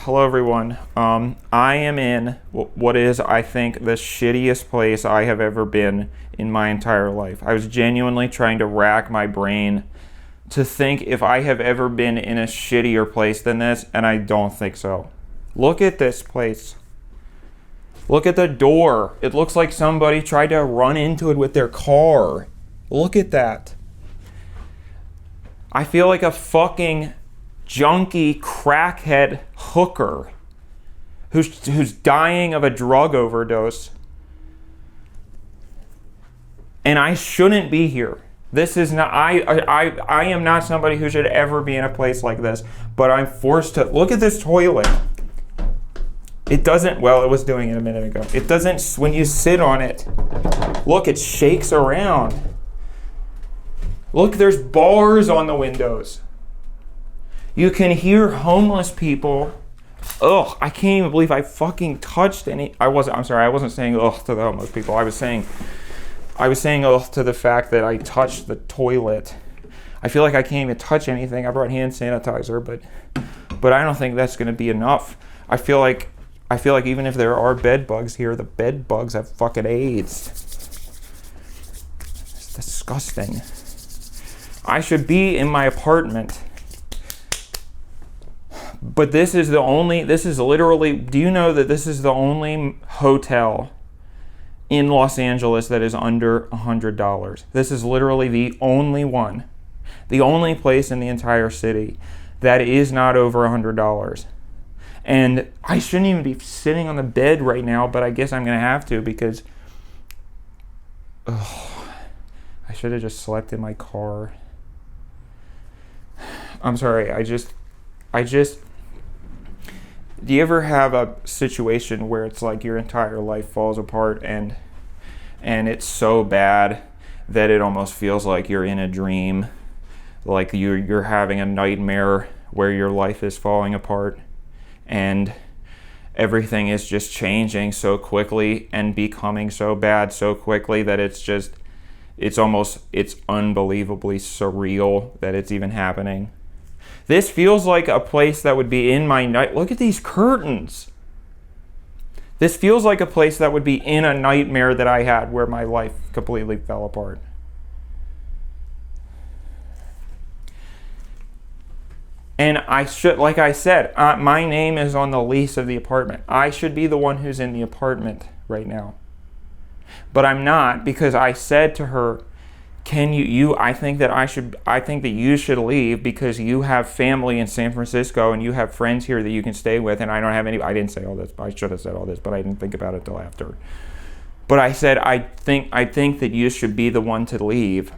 Hello everyone. I am in what is, I think, the shittiest place I have ever been in my entire life. I was genuinely trying to rack my brain to think if I have ever been in a shittier place than this, and I don't think so. Look at this place. Look at the door. It looks like somebody tried to run into it with their car. Look at that. I feel like a fucking junkie crackhead hooker who's dying of a drug overdose, and I shouldn't be here. This is not, I am not somebody who should ever be in a place like this, but I'm forced to. Look at this toilet. It doesn't, well, it was doing it a minute ago. It doesn't, when you sit on it, look, it shakes around. Look, there's bars on the windows. You can hear homeless people. Ugh, I can't even believe I fucking touched any. I wasn't saying ugh to the homeless people. I was saying ugh to the fact that I touched the toilet. I feel like I can't even touch anything. I brought hand sanitizer, but I don't think that's gonna be enough. I feel like even if there are bed bugs here, the bed bugs have fucking AIDS. It's disgusting. I should be in my apartment. But this is literally, do you know that this is the only hotel in Los Angeles that is under $100? This is literally the only one, the only place in the entire city that is not over $100. And I shouldn't even be sitting on the bed right now, but I guess I'm gonna have to because I should have just slept in my car. I'm sorry, I just do you ever have a situation where it's like your entire life falls apart and it's so bad that it almost feels like you're in a dream, like you're having a nightmare where your life is falling apart and everything is just changing so quickly and becoming so bad so quickly that it's unbelievably surreal that it's even happening. This feels like a place that would be in my night. Look at these curtains. This feels like a place that would be in a nightmare that I had where my life completely fell apart. And I should, like I said, my name is on the lease of the apartment. I should be the one who's in the apartment right now. But I'm not, because I said to her, I think that you should leave because you have family in San Francisco and you have friends here that you can stay with, and I don't have any. I didn't say all this. I should have said all this, but I didn't think about it till after. But I said I think that you should be the one to leave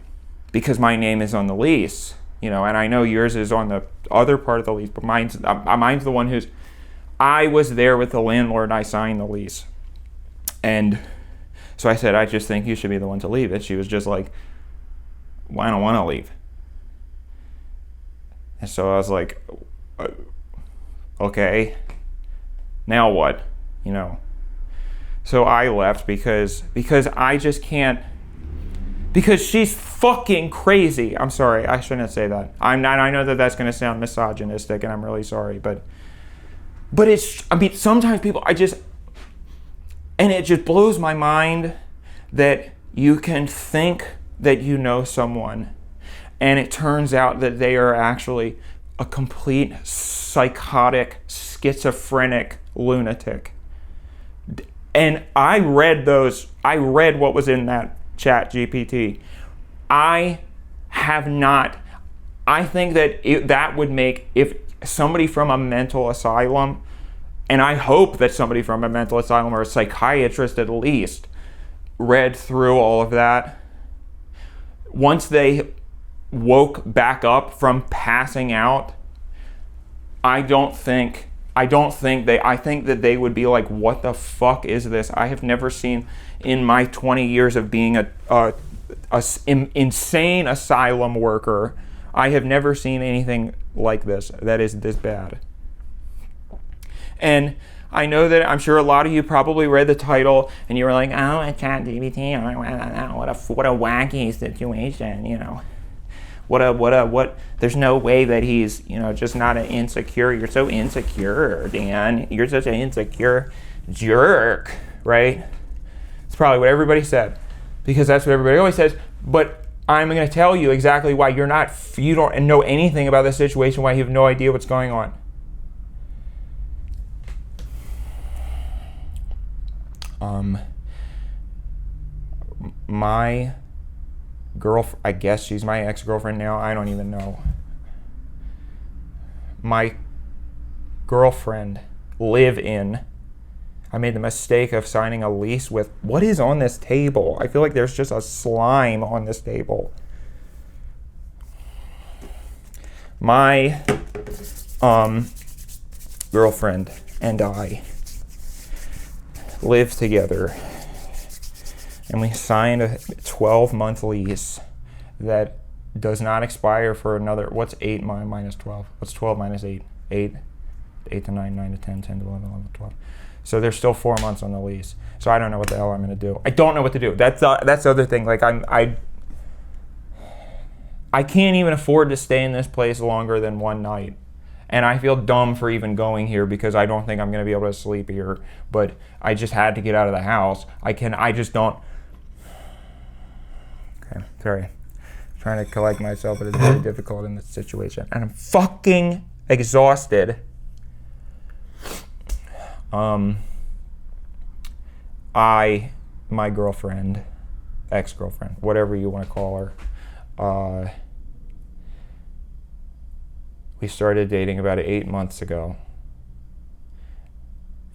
because my name is on the lease, and I know yours is on the other part of the lease, but mine's the one who's. I was there with the landlord and I signed the lease, and so I said I just think you should be the one to leave, and she was just like, well, I don't want to leave. And so I was like, okay, now what? So I left because I just can't, because she's fucking crazy. I'm sorry, I shouldn't say that. I know that that's going to sound misogynistic, and I'm really sorry, but sometimes people, and it just blows my mind that you can think that you know someone and it turns out that they are actually a complete psychotic, schizophrenic lunatic. And I read what was in that Chat GPT. I think that that would make, if somebody from a mental asylum, and I hope that somebody from a mental asylum or a psychiatrist at least read through all of that, once they woke back up from passing out, I think that they would be like, what the fuck is this? I have never seen in my 20 years of being a insane asylum worker, I have never seen anything like this that is this bad. And I know that I'm sure a lot of you probably read the title and you were like, oh, a Chat GPT, what a wacky situation, What? There's no way that he's, just not an insecure. You're so insecure, Dan. You're such an insecure jerk, right? It's probably what everybody said, because that's what everybody always says. But I'm going to tell you exactly why you don't know anything about this situation, why you have no idea what's going on. My girlfriend, I guess she's my ex-girlfriend now. I don't even know. My girlfriend I made the mistake of signing a lease with, what is on this table? I feel like there's just a slime on this table. My girlfriend and I live together, and we signed a 12-month lease that does not expire for another, what's 8 minus 12? What's 12 minus 8? 8 to 9, 9 to 10, 10 to 11, 11 to 12. So there's still 4 months on the lease. So I don't know what the hell I'm going to do. I don't know what to do. That's the other thing. Like I can't even afford to stay in this place longer than one night. And I feel dumb for even going here because I don't think I'm going to be able to sleep here. But I just had to get out of the house. I just don't. Okay, sorry. I'm trying to collect myself, but it's very difficult in this situation. And I'm fucking exhausted. My girlfriend, ex-girlfriend, whatever you want to call her, we started dating about 8 months ago.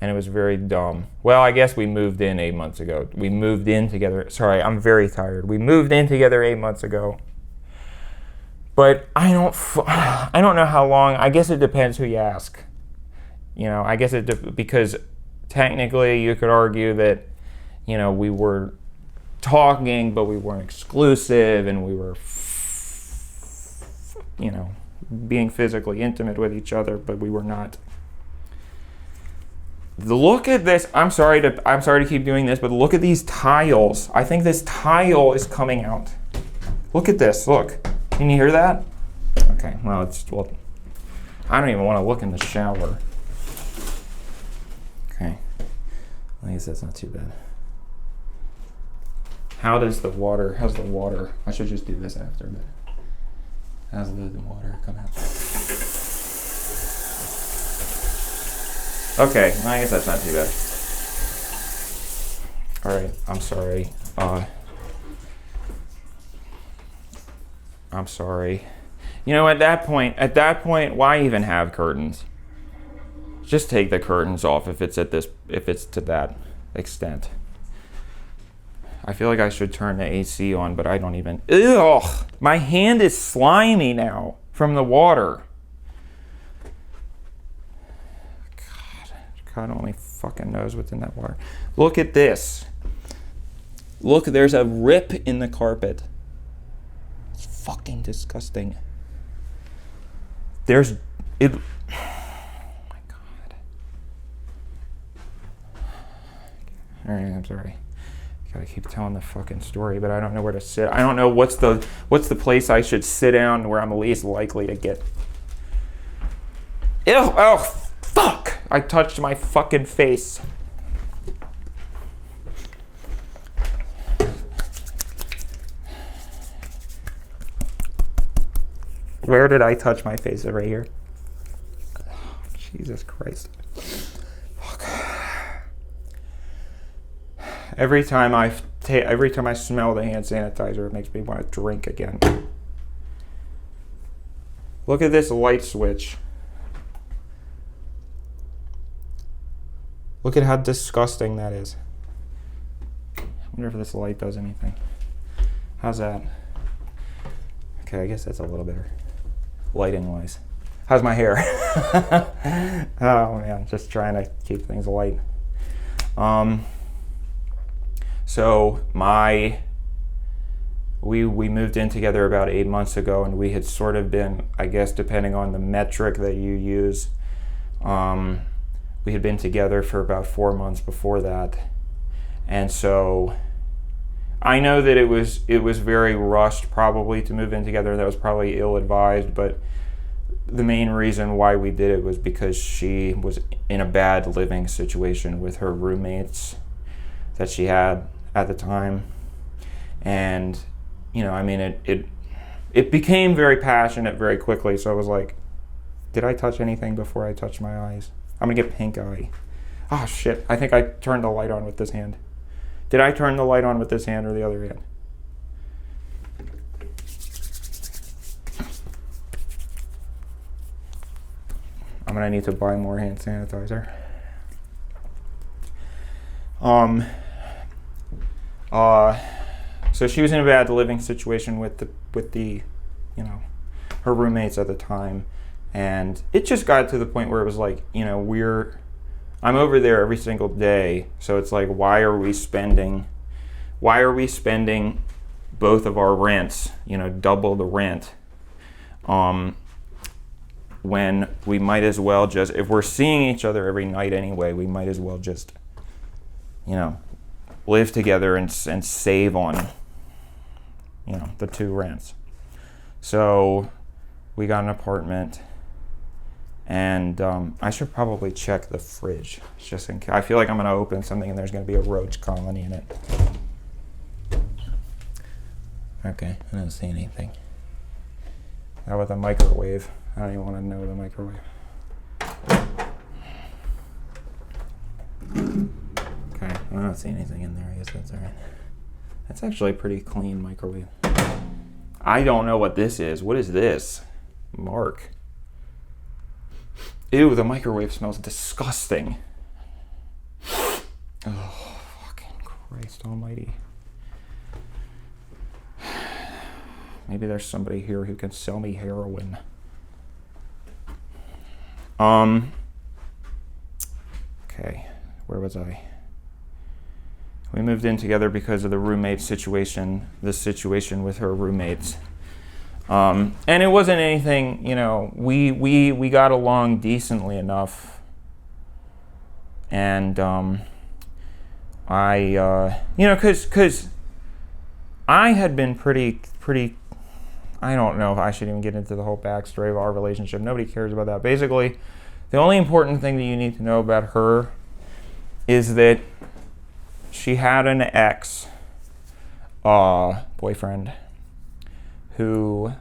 And it was very dumb. Well, I guess we moved in 8 months ago. We moved in together. Sorry, I'm very tired. We moved in together 8 months ago. But I don't know how long. I guess it depends who you ask. I guess because technically you could argue that, we were talking, but we weren't exclusive, and we were, being physically intimate with each other, but we were not. Look at this. I'm sorry to keep doing this, but look at these tiles. I think this tile is coming out. Look at this. Look. Can you hear that? Okay. Well, I don't even want to look in the shower. Okay. I guess that's not too bad. How's the water? I should just do this after, but how's the water come out? Okay, I guess that's not too bad. Alright, I'm sorry. I'm sorry. At that point, why even have curtains? Just take the curtains off if it's to that extent. I feel like I should turn the AC on, but I don't even. Ugh! My hand is slimy now from the water. God only fucking knows what's in that water. Look at this. Look, there's a rip in the carpet. It's fucking disgusting. Oh my God. Alright, I'm sorry. Gotta keep telling the fucking story, but I don't know where to sit. I don't know what's the place I should sit down where I'm least likely to get. Ew! Oh, fuck! I touched my fucking face. Where did I touch my face? Right here? Oh, Jesus Christ. Every time I smell the hand sanitizer, it makes me want to drink again. Look at this light switch. Look at how disgusting that is. I wonder if this light does anything. How's that? Okay, I guess that's a little better. Lighting-wise. How's my hair? Oh man, just trying to keep things light. So we moved in together about 8 months ago, and we had sort of been, I guess, depending on the metric that you use, we had been together for about 4 months before that. And so I know that it was very rushed probably to move in together. That was probably ill-advised, but the main reason why we did it was because she was in a bad living situation with her roommates that she had at the time. And, I mean, it became very passionate very quickly. So I was like, did I touch anything before I touched my eyes? I'm gonna get pink eye. Oh shit, I think I turned the light on with this hand. Did I turn the light on with this hand or the other hand? I'm gonna need to buy more hand sanitizer. So she was in a bad living situation with the her roommates at the time, and it just got to the point where it was like, I'm over there every single day, so it's like, why are we spending both of our rents, double the rent, when we might as well just, if we're seeing each other every night anyway, we might as well just, live together and save on, the two rents. So we got an apartment, and I should probably check the fridge, just in case. I feel like I'm going to open something and there's going to be a roach colony in it. Okay, I don't see anything. How about the microwave? I don't even want to know the microwave. Okay, I don't see anything in there. I guess that's all right. That's actually a pretty clean microwave. I don't know what this is. What is this? Mark. Ew, the microwave smells disgusting. Oh, fucking Christ almighty. Maybe there's somebody here who can sell me heroin. Okay, where was I? We moved in together because of the roommate situation, the situation with her roommates. And it wasn't anything, we got along decently enough. And because I had been pretty, I don't know if I should even get into the whole backstory of our relationship. Nobody cares about that. Basically, the only important thing that you need to know about her is that she had an boyfriend who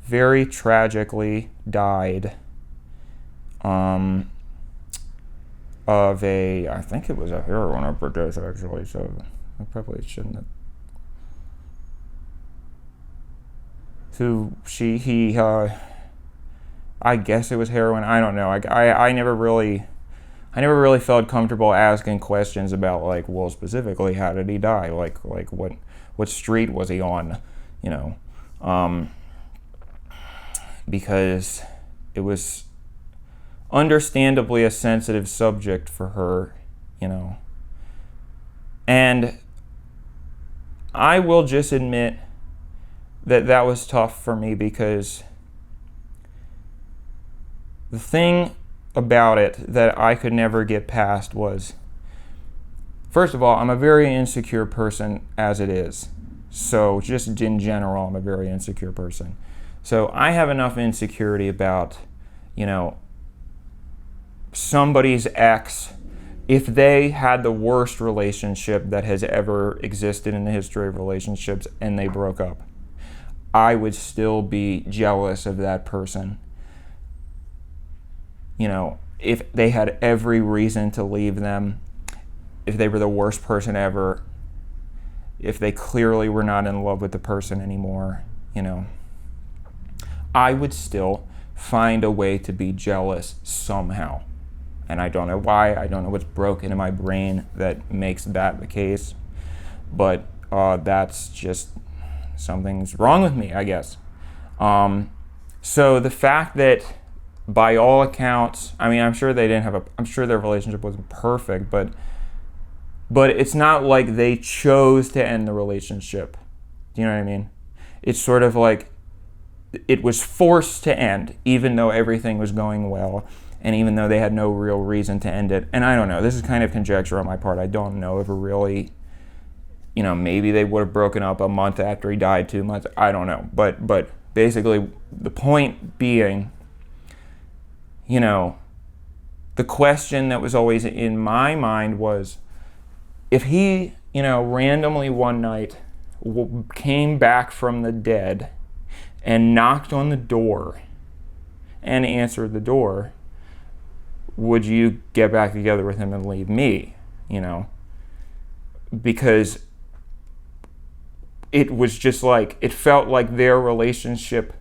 very tragically died of I think it was a heroin overdose actually, so I probably shouldn't have. I guess it was heroin. I don't know. I never really felt comfortable asking questions about, like, well, specifically, how did he die? Like what street was he on? Because it was understandably a sensitive subject for her, And I will just admit that was tough for me, because the thing about it that I could never get past was, first of all, I'm a very insecure person as it is. So just in general, I'm a very insecure person. So I have enough insecurity about, somebody's ex, if they had the worst relationship that has ever existed in the history of relationships and they broke up, I would still be jealous of that person. If they had every reason to leave them, if they were the worst person ever, if they clearly were not in love with the person anymore, I would still find a way to be jealous somehow. And I don't know why. I don't know what's broken in my brain that makes that the case. But that's just, something's wrong with me, I guess. So the fact that, by all accounts, I mean, I'm sure their relationship wasn't perfect, but it's not like they chose to end the relationship. Do you know what I mean? It's sort of like it was forced to end, even though everything was going well, and even though they had no real reason to end it. And I don't know, this is kind of conjecture on my part. I don't know if it really maybe they would have broken up a month after he died, 2 months. I don't know. But basically, the point being, the question that was always in my mind was, if he, randomly one night came back from the dead and knocked on the door and answered the door, would you get back together with him and leave me? Because it was just like, it felt like their relationship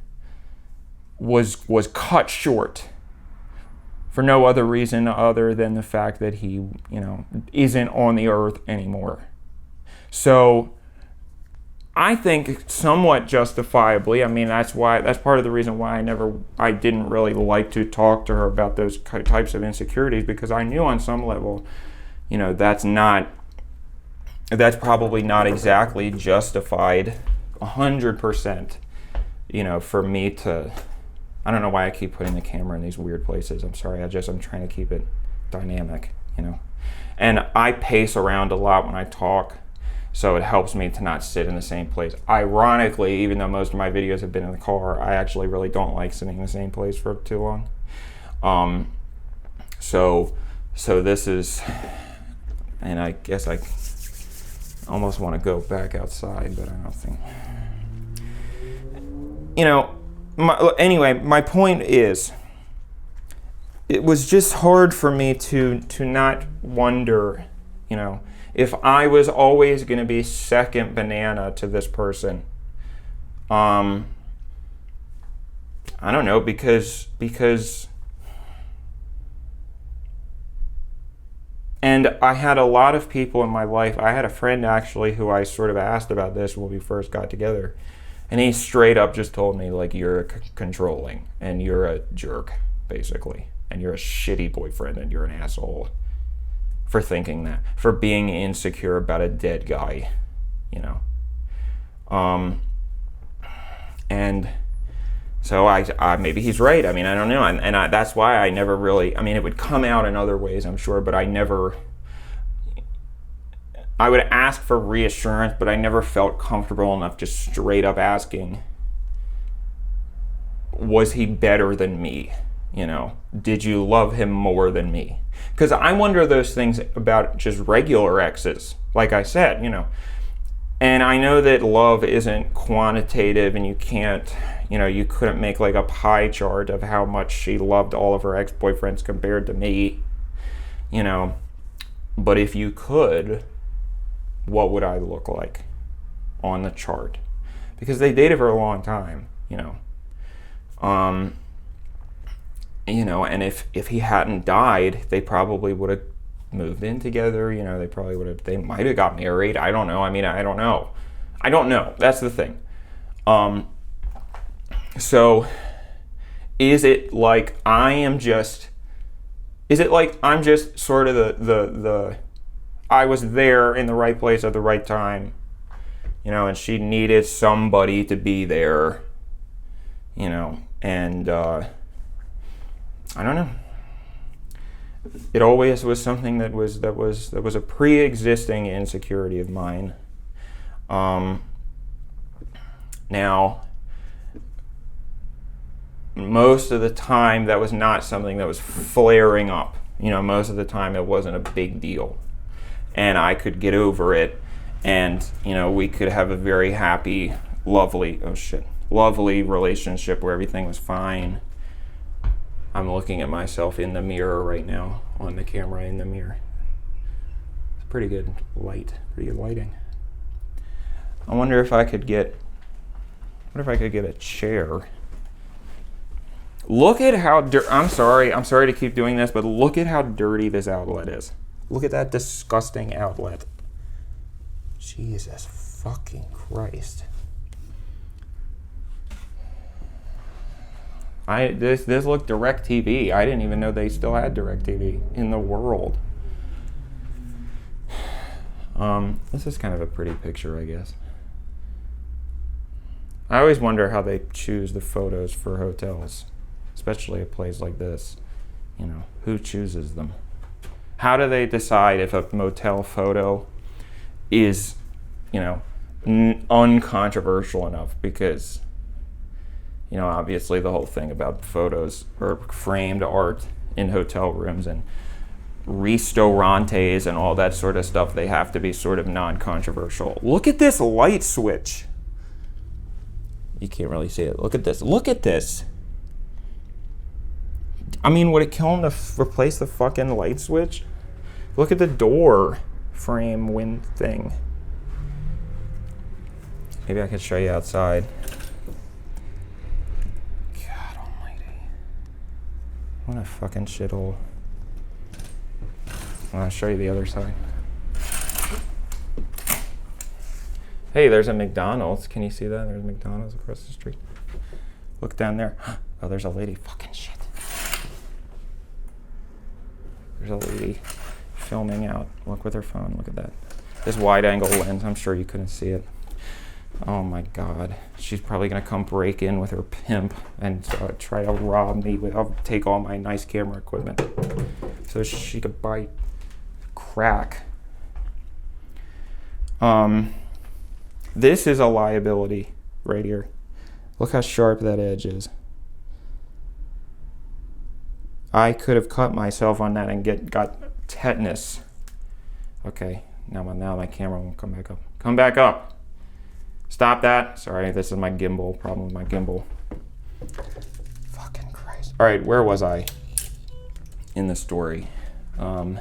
was cut short for no other reason other than the fact that he, isn't on the earth anymore. So I think somewhat justifiably, that's part of the reason why I didn't really like to talk to her about those types of insecurities, because I knew on some level, that's probably not exactly justified 100%, for me to, I don't know why I keep putting the camera in these weird places. I'm sorry, I'm trying to keep it dynamic, And I pace around a lot when I talk, so it helps me to not sit in the same place. Ironically, even though most of my videos have been in the car, I actually really don't like sitting in the same place for too long. So this is, and I guess I almost want to go back outside, but I don't think, anyway, my point is, it was just hard for me to not wonder, if I was always going to be second banana to this person. I don't know, because and I had a lot of people in my life. I had a friend actually who I sort of asked about this when we first got together. And he straight up just told me, like, you're controlling and you're a jerk, basically. And you're a shitty boyfriend and you're an asshole for thinking that, for being insecure about a dead guy, And so I maybe he's right. I don't know. And that's why I never really, it would come out in other ways, I'm sure, but I would ask for reassurance, but I never felt comfortable enough just straight up asking, was he better than me? Did you love him more than me? Because I wonder those things about just regular exes, like I said, And I know that love isn't quantitative, and you can't, you couldn't make like a pie chart of how much she loved all of her ex-boyfriends compared to me, But if you could, what would I look like on the chart? Because they dated for a long time, And if he hadn't died, they probably would have moved in together. They might have got married. I don't know. I don't know. That's the thing. So is it like I'm just sort of the I was there in the right place at the right time, and she needed somebody to be there, and I don't know. It always was something that was a pre-existing insecurity of mine. Now, most of the time that was not something that was flaring up. Most of the time it wasn't a big deal, and I could get over it, and we could have a very happy, lovely relationship where everything was fine. I'm looking at myself in the mirror right now, on the camera in the mirror. It's pretty good lighting. I wonder if I could get a chair. Look at how I'm sorry to keep doing this, but look at how dirty this outlet is. Look at that disgusting outlet. Jesus fucking Christ. This looked DirecTV. I didn't even know they still had DirecTV in the world. This is kind of a pretty picture, I guess. I always wonder how they choose the photos for hotels, especially a place like this. Who chooses them? How do they decide if a motel photo is you know, uncontroversial enough, because, you know, obviously the whole thing about photos or framed art in hotel rooms and restaurantes and all that sort of stuff, they have to be sort of non-controversial. Look at this light switch. You can't really see it. Look at this. Look at this. I mean, would it kill him to replace the fucking light switch? Look at the door frame wind thing. Maybe I could show you outside. God almighty. What a fucking shithole. I'll show you the other side. Hey, there's a McDonald's. Can you see that? There's a McDonald's across the street. Look down there. Oh, there's a lady. Fucking shit. There's a lady filming out. Look with her phone. Look at that. This wide angle lens. I'm sure you couldn't see it. Oh my God. She's probably going to come break in with her pimp and try to rob me. I'll take all my nice camera equipment so she could buy crack. This is a liability right here. Look how sharp that edge is. I could have cut myself on that and got tetanus. Okay, now my camera won't come back up. Come back up. Stop that. Sorry, this is my gimbal. Problem with my gimbal. Fucking Christ. All right, where was I in the story? I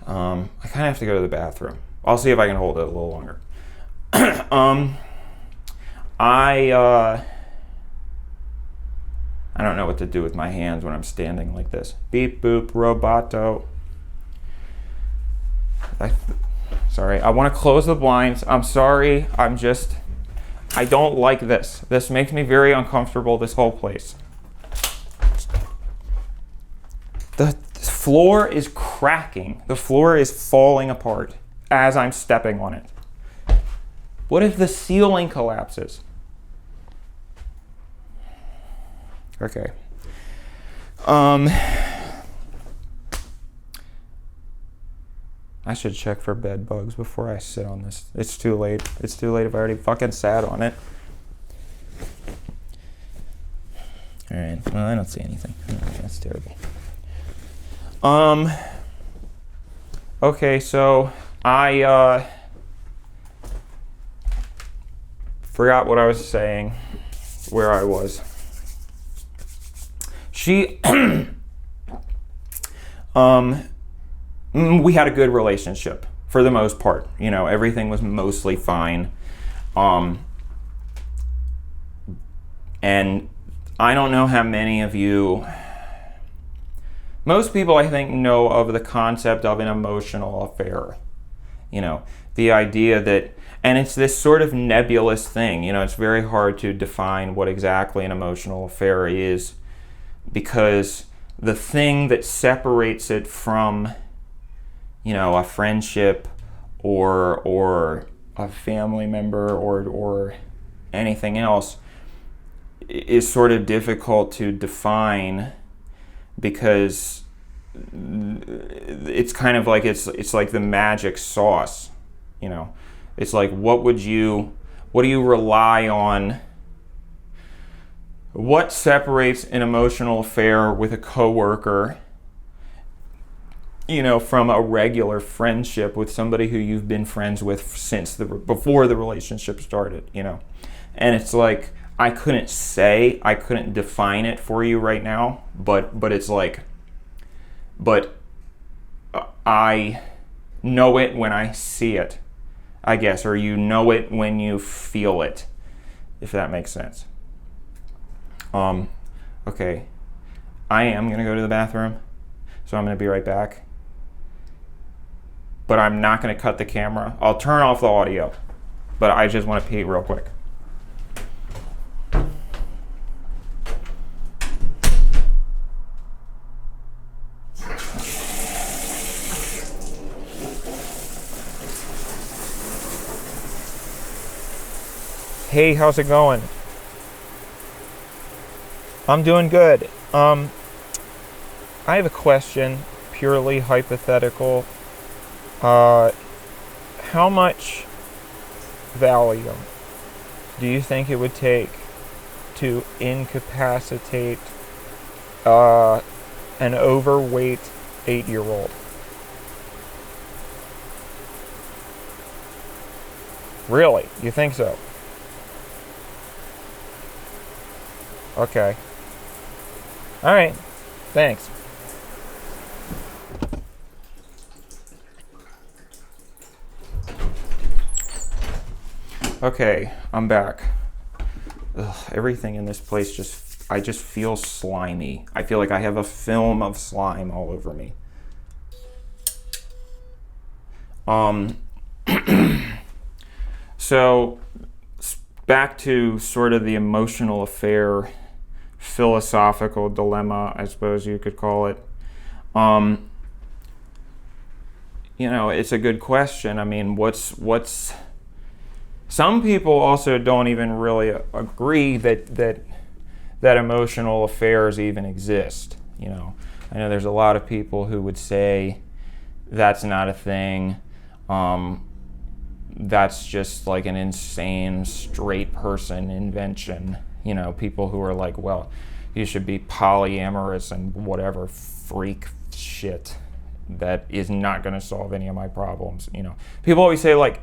kind of have to go to the bathroom. I'll see if I can hold it a little longer. I don't know what to do with my hands when I'm standing like this. Beep, boop, roboto. Sorry, I want to close the blinds. I'm sorry, I don't like this. This makes me very uncomfortable, this whole place. The floor is cracking. The floor is falling apart as I'm stepping on it. What if the ceiling collapses? Okay. I should check for bed bugs before I sit on this. It's too late. It's too late if I already fucking sat on it. All right. Well, I don't see anything. That's terrible. Okay, so I forgot what I was saying, where I was. We had a good relationship for the most part. You know, everything was mostly fine. And I don't know how many of you, most people I think know of the concept of an emotional affair. You know, the idea that, and it's this sort of nebulous thing, you know, it's very hard to define what exactly an emotional affair is, because the thing that separates it from, you know, a friendship or a family member or anything else is sort of difficult to define, because it's kind of like it's like the magic sauce, you know. It's like, what do you rely on? What separates an emotional affair with a coworker, you know, from a regular friendship with somebody who you've been friends with since before the relationship started, you know? And it's like, I couldn't define it for you right now, but it's like, but I know it when I see it, I guess, or you know it when you feel it, if that makes sense. Okay, I am gonna go to the bathroom, so I'm gonna be right back. But I'm not gonna cut the camera. I'll turn off the audio, but I just wanna pee real quick. Hey, how's it going? I'm doing good. I have a question, purely hypothetical. How much Valium do you think it would take to incapacitate an overweight 8-year-old? Really? You think so? Okay. All right. Thanks. Okay, I'm back. Ugh, everything in this place I just feel slimy. I feel like I have a film of slime all over me. So back to sort of the emotional affair, philosophical dilemma, I suppose you could call it. It's a good question. I mean, what's some people also don't even really agree that emotional affairs even exist. I know there's a lot of people who would say that's not a thing. That's just like an insane straight person invention. People who are like, well, you should be polyamorous and whatever freak shit that is not going to solve any of my problems. People always say, like,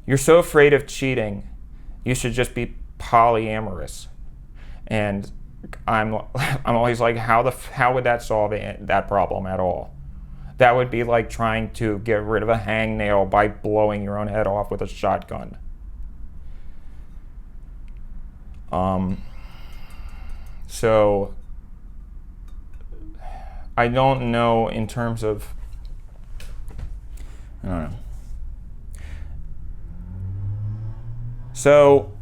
you're so afraid of cheating, you should just be polyamorous. And I'm always like, how would that solve that problem at all? That would be like trying to get rid of a hangnail by blowing your own head off with a shotgun. So I don't know in terms of, I don't know. So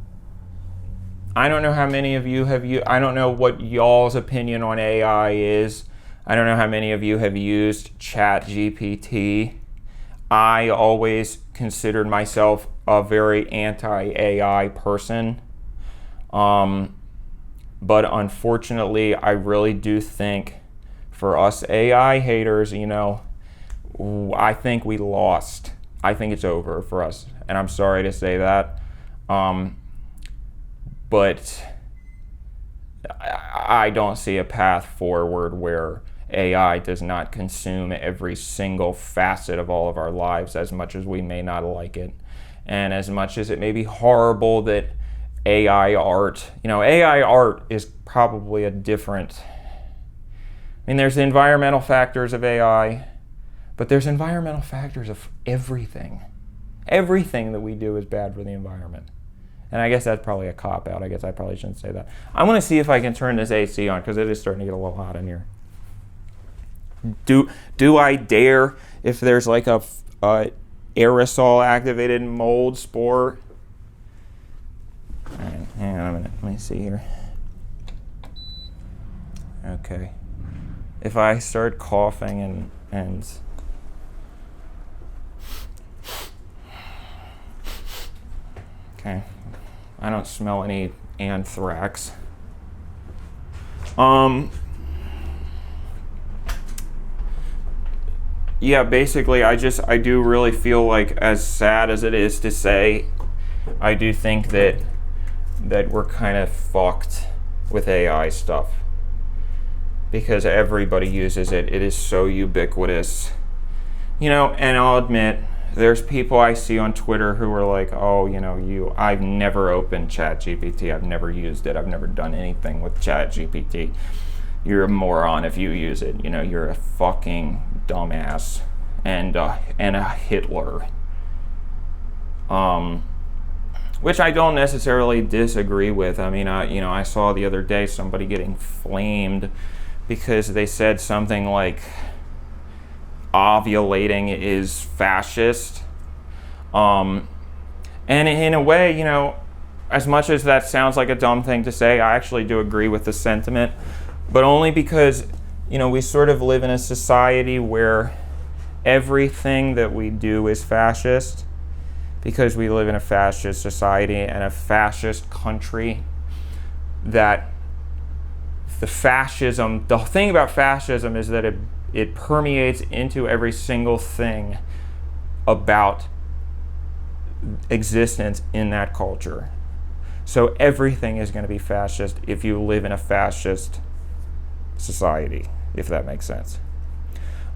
I don't know how many of you I don't know what y'all's opinion on AI is. I don't know how many of you have used Chat GPT. I always considered myself a very anti-AI person. But unfortunately, I really do think for us AI haters, I think we lost. I think it's over for us. And I'm sorry to say that. But I don't see a path forward where AI does not consume every single facet of all of our lives, as much as we may not like it. And as much as it may be horrible that AI art is probably a different, there's the environmental factors of AI, but there's environmental factors of everything. Everything that we do is bad for the environment. And I guess that's probably a cop-out. I guess I probably shouldn't say that. I'm going to see if I can turn this AC on, because it is starting to get a little hot in here. Do I dare, if there's like a aerosol activated mold spore? All right, hang on a minute. Let me see here. Okay. If I start coughing and okay, I don't smell any anthrax. Yeah, basically, I do really feel like, as sad as it is to say, I do think that we're kind of fucked with AI stuff, because everybody uses it. It is so ubiquitous. And I'll admit, there's people I see on Twitter who are like, oh, I've never opened Chat GPT. I've never used it. I've never done anything with Chat GPT. You're a moron if you use it. You're a fucking dumbass and a Hitler. Which I don't necessarily disagree with. I saw the other day somebody getting flamed because they said something like ovulating is fascist. And in a way, as much as that sounds like a dumb thing to say, I actually do agree with the sentiment, but only because, we sort of live in a society where everything that we do is fascist, because we live in a fascist society and a fascist country. That the thing about fascism is that it permeates into every single thing about existence in that culture. So everything is going to be fascist if you live in a fascist society, if that makes sense.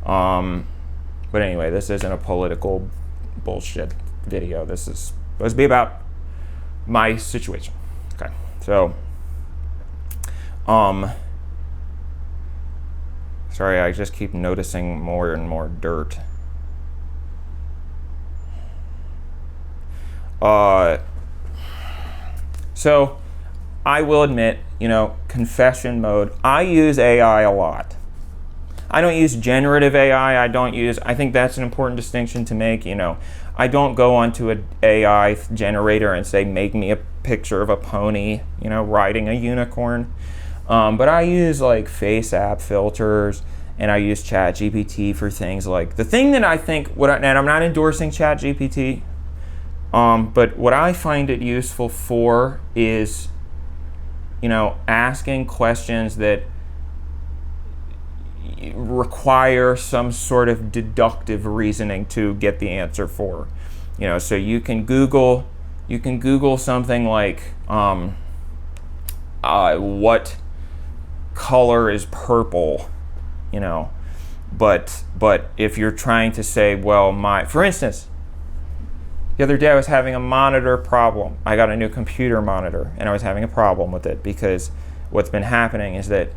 But anyway, this isn't a political bullshit video. This is supposed to be about my situation. Okay, so sorry, I just keep noticing more and more dirt. So I will admit, confession mode, I use AI a lot. I don't use generative AI. I think that's an important distinction to make. I don't go onto an AI generator and say, make me a picture of a pony, riding a unicorn. But I use like face app filters, and I use Chat GPT for things like, the thing that I think, and I'm not endorsing Chat GPT, but what I find it useful for is, asking questions that require some sort of deductive reasoning to get the answer for. So you can Google something like, what color is purple, but if you're trying to say, well, for instance, the other day I was having a monitor problem. I got a new computer monitor, and I was having a problem with it because what's been happening is that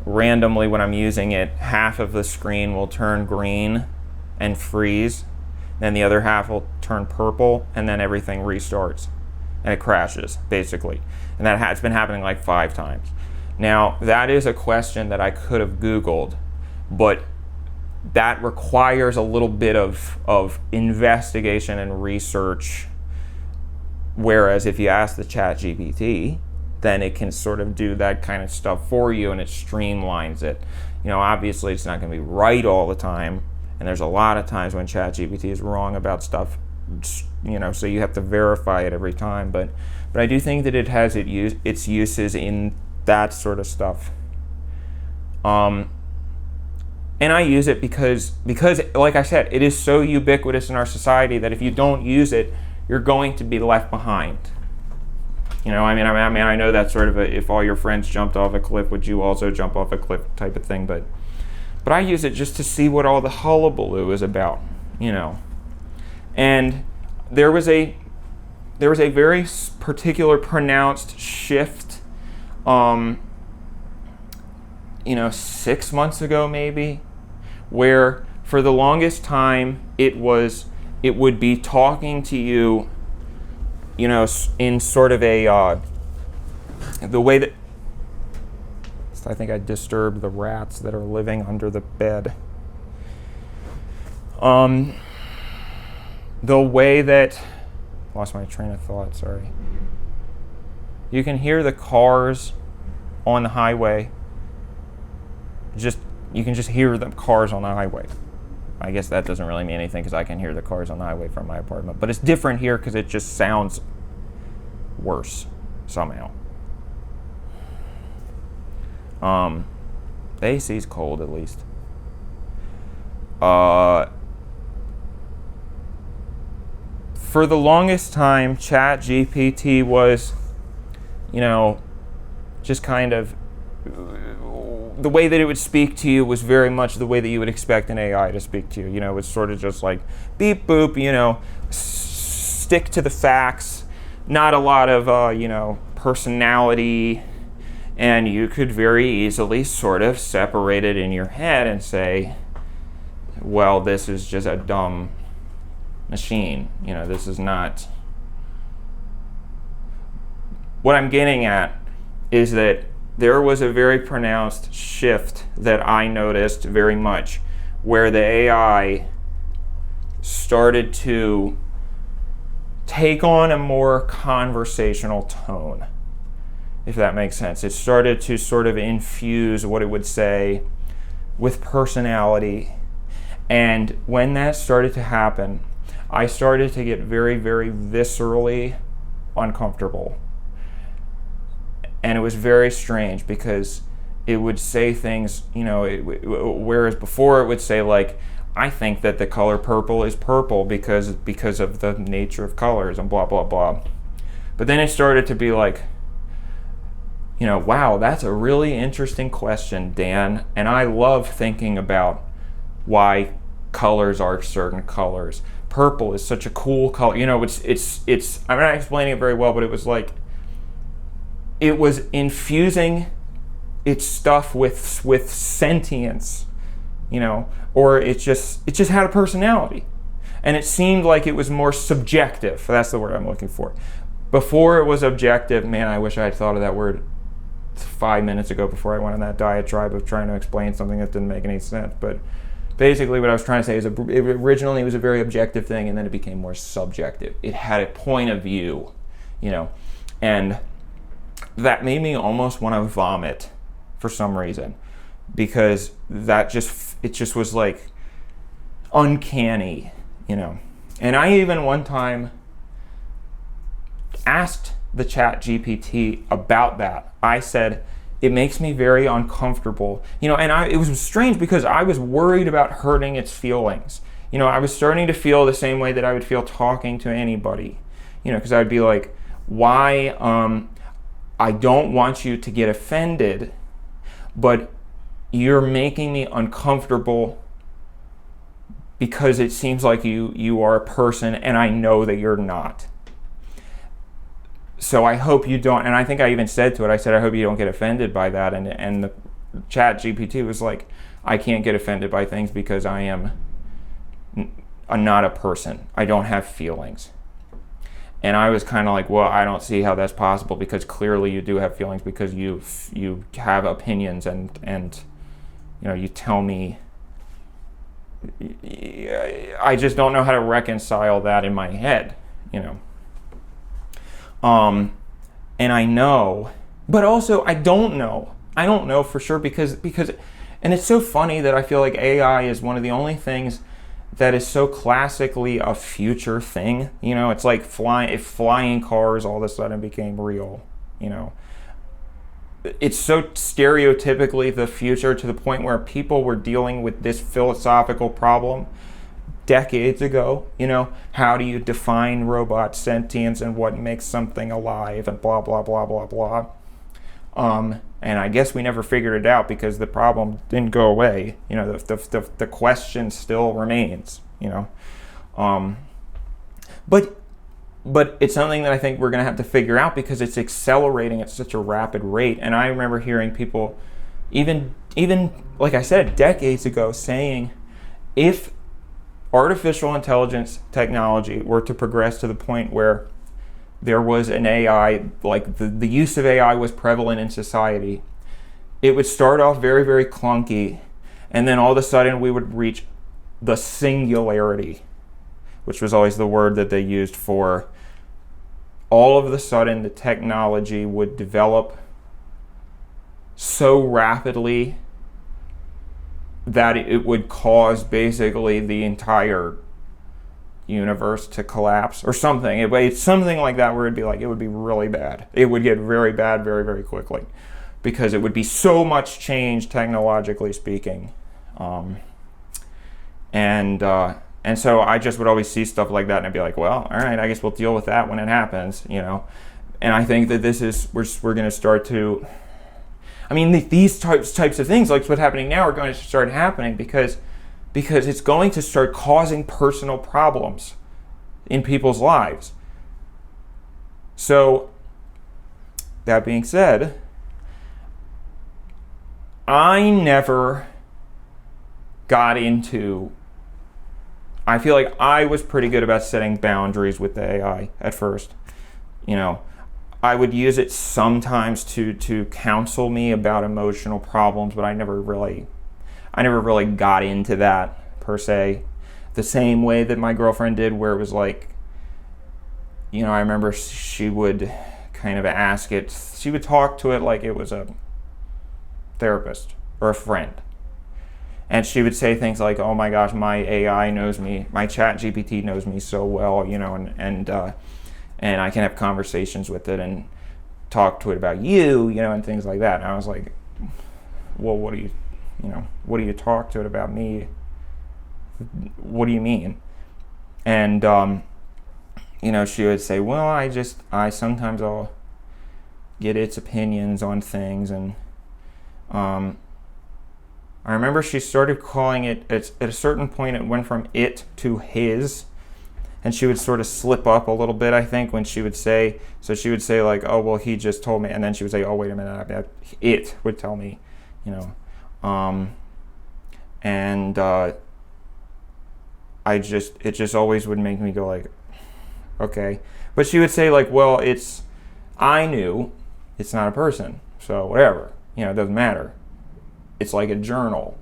randomly when I'm using it, half of the screen will turn green and freeze, then the other half will turn purple, and then everything restarts, and it crashes, basically. And that's been happening like 5 times. Now, that is a question that I could have Googled, but that requires a little bit of investigation and research, whereas if you ask the Chat GPT, then it can sort of do that kind of stuff for you, and it streamlines it. Obviously it's not going to be right all the time, and there's a lot of times when Chat GPT is wrong about stuff, so you have to verify it every time. But I do think that it has its uses in that sort of stuff. And I use it because, like I said, it is so ubiquitous in our society that if you don't use it, you're going to be left behind. I know that's sort of if all your friends jumped off a cliff, would you also jump off a cliff type of thing, but I use it just to see what all the hullabaloo is about, And there was a very particular pronounced shift, 6 months ago maybe, where for the longest time it would be talking to you, in sort of the way that, I think I disturbed the rats that are living under the bed. The way that, lost my train of thought, sorry. You can hear the cars on the highway. You can just hear the cars on the highway. I guess that doesn't really mean anything because I can hear the cars on the highway from my apartment. But it's different here because it just sounds worse somehow. The AC's cold at least. For the longest time, Chat GPT was, just kind of, the way that it would speak to you was very much the way that you would expect an AI to speak to you. It was sort of just like beep boop, stick to the facts, not a lot of, personality, and you could very easily sort of separate it in your head and say, well, this is just a dumb machine. This is not. What I'm getting at is that there was a very pronounced shift that I noticed very much, where the AI started to take on a more conversational tone, if that makes sense. It started to sort of infuse what it would say with personality. And when that started to happen, I started to get very, very viscerally uncomfortable. And it was very strange because it would say things, whereas before it would say like, I think that the color purple is purple because of the nature of colors and blah, blah, blah. But then it started to be like, wow, that's a really interesting question, Dan. And I love thinking about why colors are certain colors. Purple is such a cool color. It's I'm not explaining it very well, but it was like, it was infusing its stuff with sentience, or it just had a personality. And it seemed like it was more subjective. That's the word I'm looking for. Before it was objective. Man, I wish I had thought of that word 5 minutes ago before I went on that diatribe of trying to explain something that didn't make any sense. But basically what I was trying to say is originally it was a very objective thing, and then it became more subjective. It had a point of view, and that made me almost want to vomit for some reason, because it just was like uncanny, And I even one time asked the Chat GPT about that. I said, it makes me very uncomfortable, and it was strange because I was worried about hurting its feelings. I was starting to feel the same way that I would feel talking to anybody, because I'd be like, why, I don't want you to get offended, but you're making me uncomfortable because it seems like you are a person and I know that you're not. So I hope you don't, and I think I even said to it, I said, I hope you don't get offended by that. And the Chat GPT was like, I can't get offended by things because I'm not a person. I don't have feelings. And I was kind of like, well, I don't see how that's possible, because clearly you do have feelings, because you have opinions and you tell me. I just don't know how to reconcile that in my head, And I know, but also I don't know. I don't know for sure because, and it's so funny that I feel like AI is one of the only things that is so classically a future thing. It's like if flying cars all of a sudden became real, It's so stereotypically the future, to the point where people were dealing with this philosophical problem decades ago. How do you define robot sentience and what makes something alive and blah, blah, blah, blah, blah. And I guess we never figured it out because the problem didn't go away. The question still remains, But it's something that I think we're going to have to figure out, because it's accelerating at such a rapid rate. And I remember hearing people, even like I said, decades ago, saying, if artificial intelligence technology were to progress to the point where there was an AI, like the use of AI was prevalent in society, it would start off very, very clunky, and then all of a sudden we would reach the singularity, which was always the word that they used for all of a sudden the technology would develop so rapidly that it would cause basically the entire universe to collapse or something. It's something like that, where it'd be like, it would be really bad. It would get very bad very, very quickly, because it would be so much change technologically speaking. And so I just would always see stuff like that, and I'd be like, well, all right, I guess we'll deal with that when it happens, And I think that we're going to start to, these types of things, like what's happening now, are going to start happening because it's going to start causing personal problems in people's lives. So, that being said, I never got into, I feel like I was pretty good about setting boundaries with the AI at first. I would use it sometimes to counsel me about emotional problems, but I never really got into that per se, the same way that my girlfriend did, where it was like, I remember she would kind of ask it, she would talk to it like it was a therapist or a friend. And she would say things like, oh my gosh, my AI knows me, my Chat GPT knows me so well, and I can have conversations with it and talk to it about you, and things like that. And I was like, well, what do you talk to it about me? what do you mean? And, she would say, well, I sometimes I'll get its opinions on things. And I remember she started calling it, at a certain point, it went from it to his. And she would sort of slip up a little bit, I think, when she would say, like, oh, well, he just told me. And then she would say, oh, wait a minute, it would tell me, and it just always would make me go like, okay. But she would say like, well, I knew it's not a person, so whatever, it doesn't matter. It's like a journal.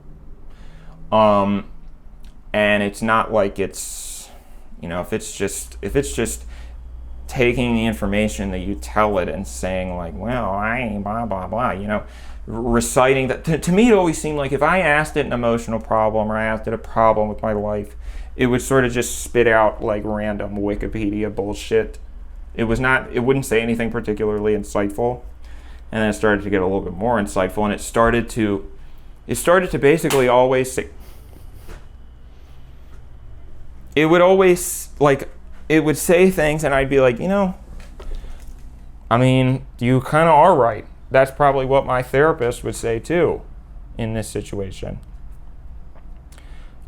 And it's not like it's, if it's just taking the information that you tell it and saying like, well, I blah, blah, blah, reciting that. To me, it always seemed like if I asked it an emotional problem or I asked it a problem with my life, it would sort of just spit out like random Wikipedia bullshit. It wouldn't say anything particularly insightful. And then it started to get a little bit more insightful, and it started to basically always say, it would always, like, it would say things and I'd be like, I mean, you kind of are right. That's probably what my therapist would say too in this situation.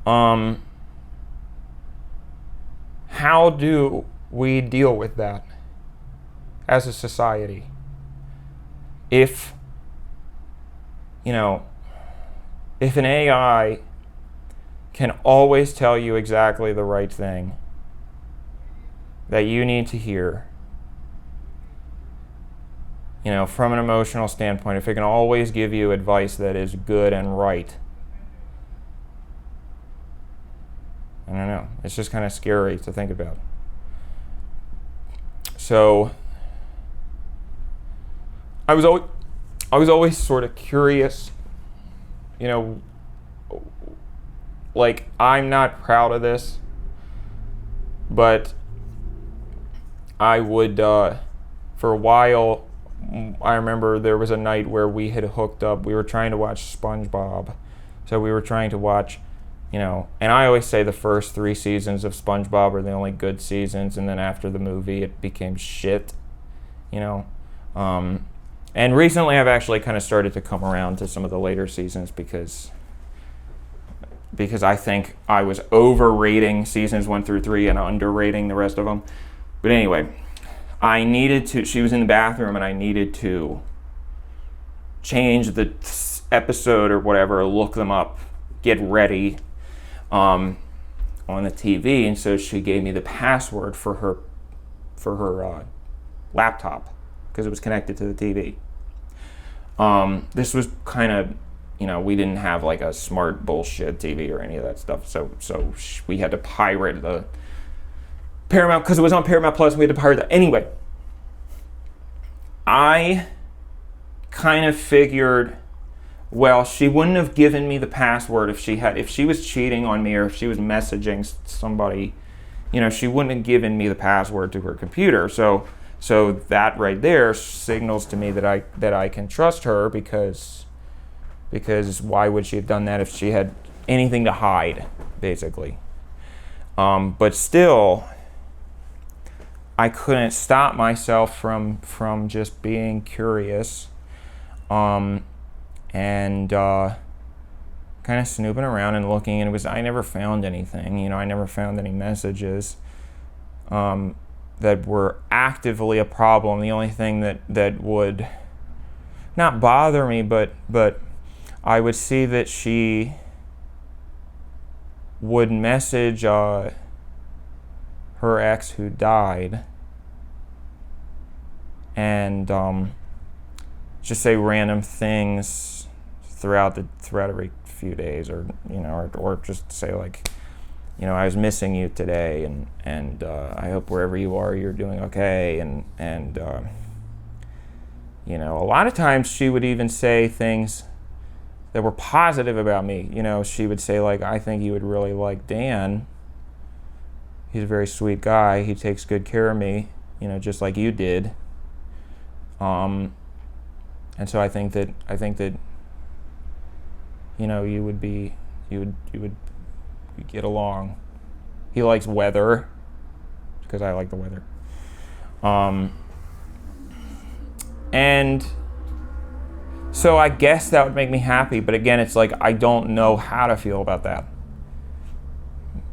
How do we deal with that as a society? If an AI can always tell you exactly the right thing that you need to hear, from an emotional standpoint, if it can always give you advice that is good and right, I don't know. It's just kind of scary to think about. So I was always sort of curious, like, I'm not proud of this, but I would, for a while, I remember there was a night where we had hooked up. We were trying to watch SpongeBob. So we were trying to watch, and I always say the first 3 seasons of SpongeBob are the only good seasons, and then after the movie it became shit, And recently I've actually kind of started to come around to some of the later seasons because I think I was overrating seasons 1 through 3 and underrating the rest of them. But anyway, she was in the bathroom and I needed to change the episode or whatever, look them up, get ready on the TV. And so she gave me the password for her laptop because it was connected to the TV. This was kind of, we didn't have like a smart bullshit TV or any of that stuff. So we had to pirate the Paramount, because it was on Paramount Plus, we had to pirate that. Anyway, I kind of figured, well, she wouldn't have given me the password if she was cheating on me or if she was messaging somebody, she wouldn't have given me the password to her computer. So that right there signals to me that I can trust her because why would she have done that if she had anything to hide, basically? But still, I couldn't stop myself from just being curious, and kind of snooping around and looking, and I never found anything. I never found any messages that were actively a problem. The only thing that would not bother me, but I would see that she would message her ex who died and just say random things throughout every few days, or just say like, I was missing you today, and I hope wherever you are you're doing okay, and a lot of times she would even say things that were positive about me. She would say like, I think you would really like Dan. He's a very sweet guy. He takes good care of me, just like you did. And so I think that you would We get along. He likes weather, because I like the weather. And so I guess that would make me happy, but again, it's like I don't know how to feel about that.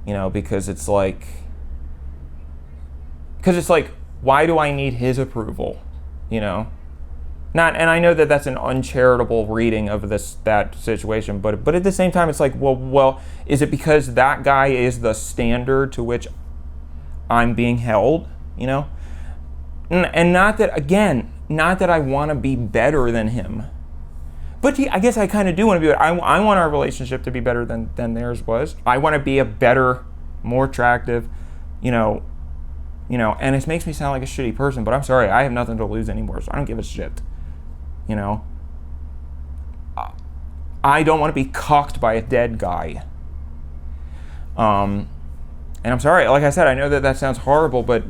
Because it's like, why do I need his approval? Not, and I know that that's an uncharitable reading of that situation, but at the same time, it's like, well, is it because that guy is the standard to which I'm being held? And not that I want to be better than him, but I guess I kind of do want to be. I want our relationship to be better than theirs was. I want to be a better, more attractive, and it makes me sound like a shitty person, but I'm sorry, I have nothing to lose anymore, so I don't give a shit. I don't want to be cucked by a dead guy. And I'm sorry, like I said, I know that sounds horrible, but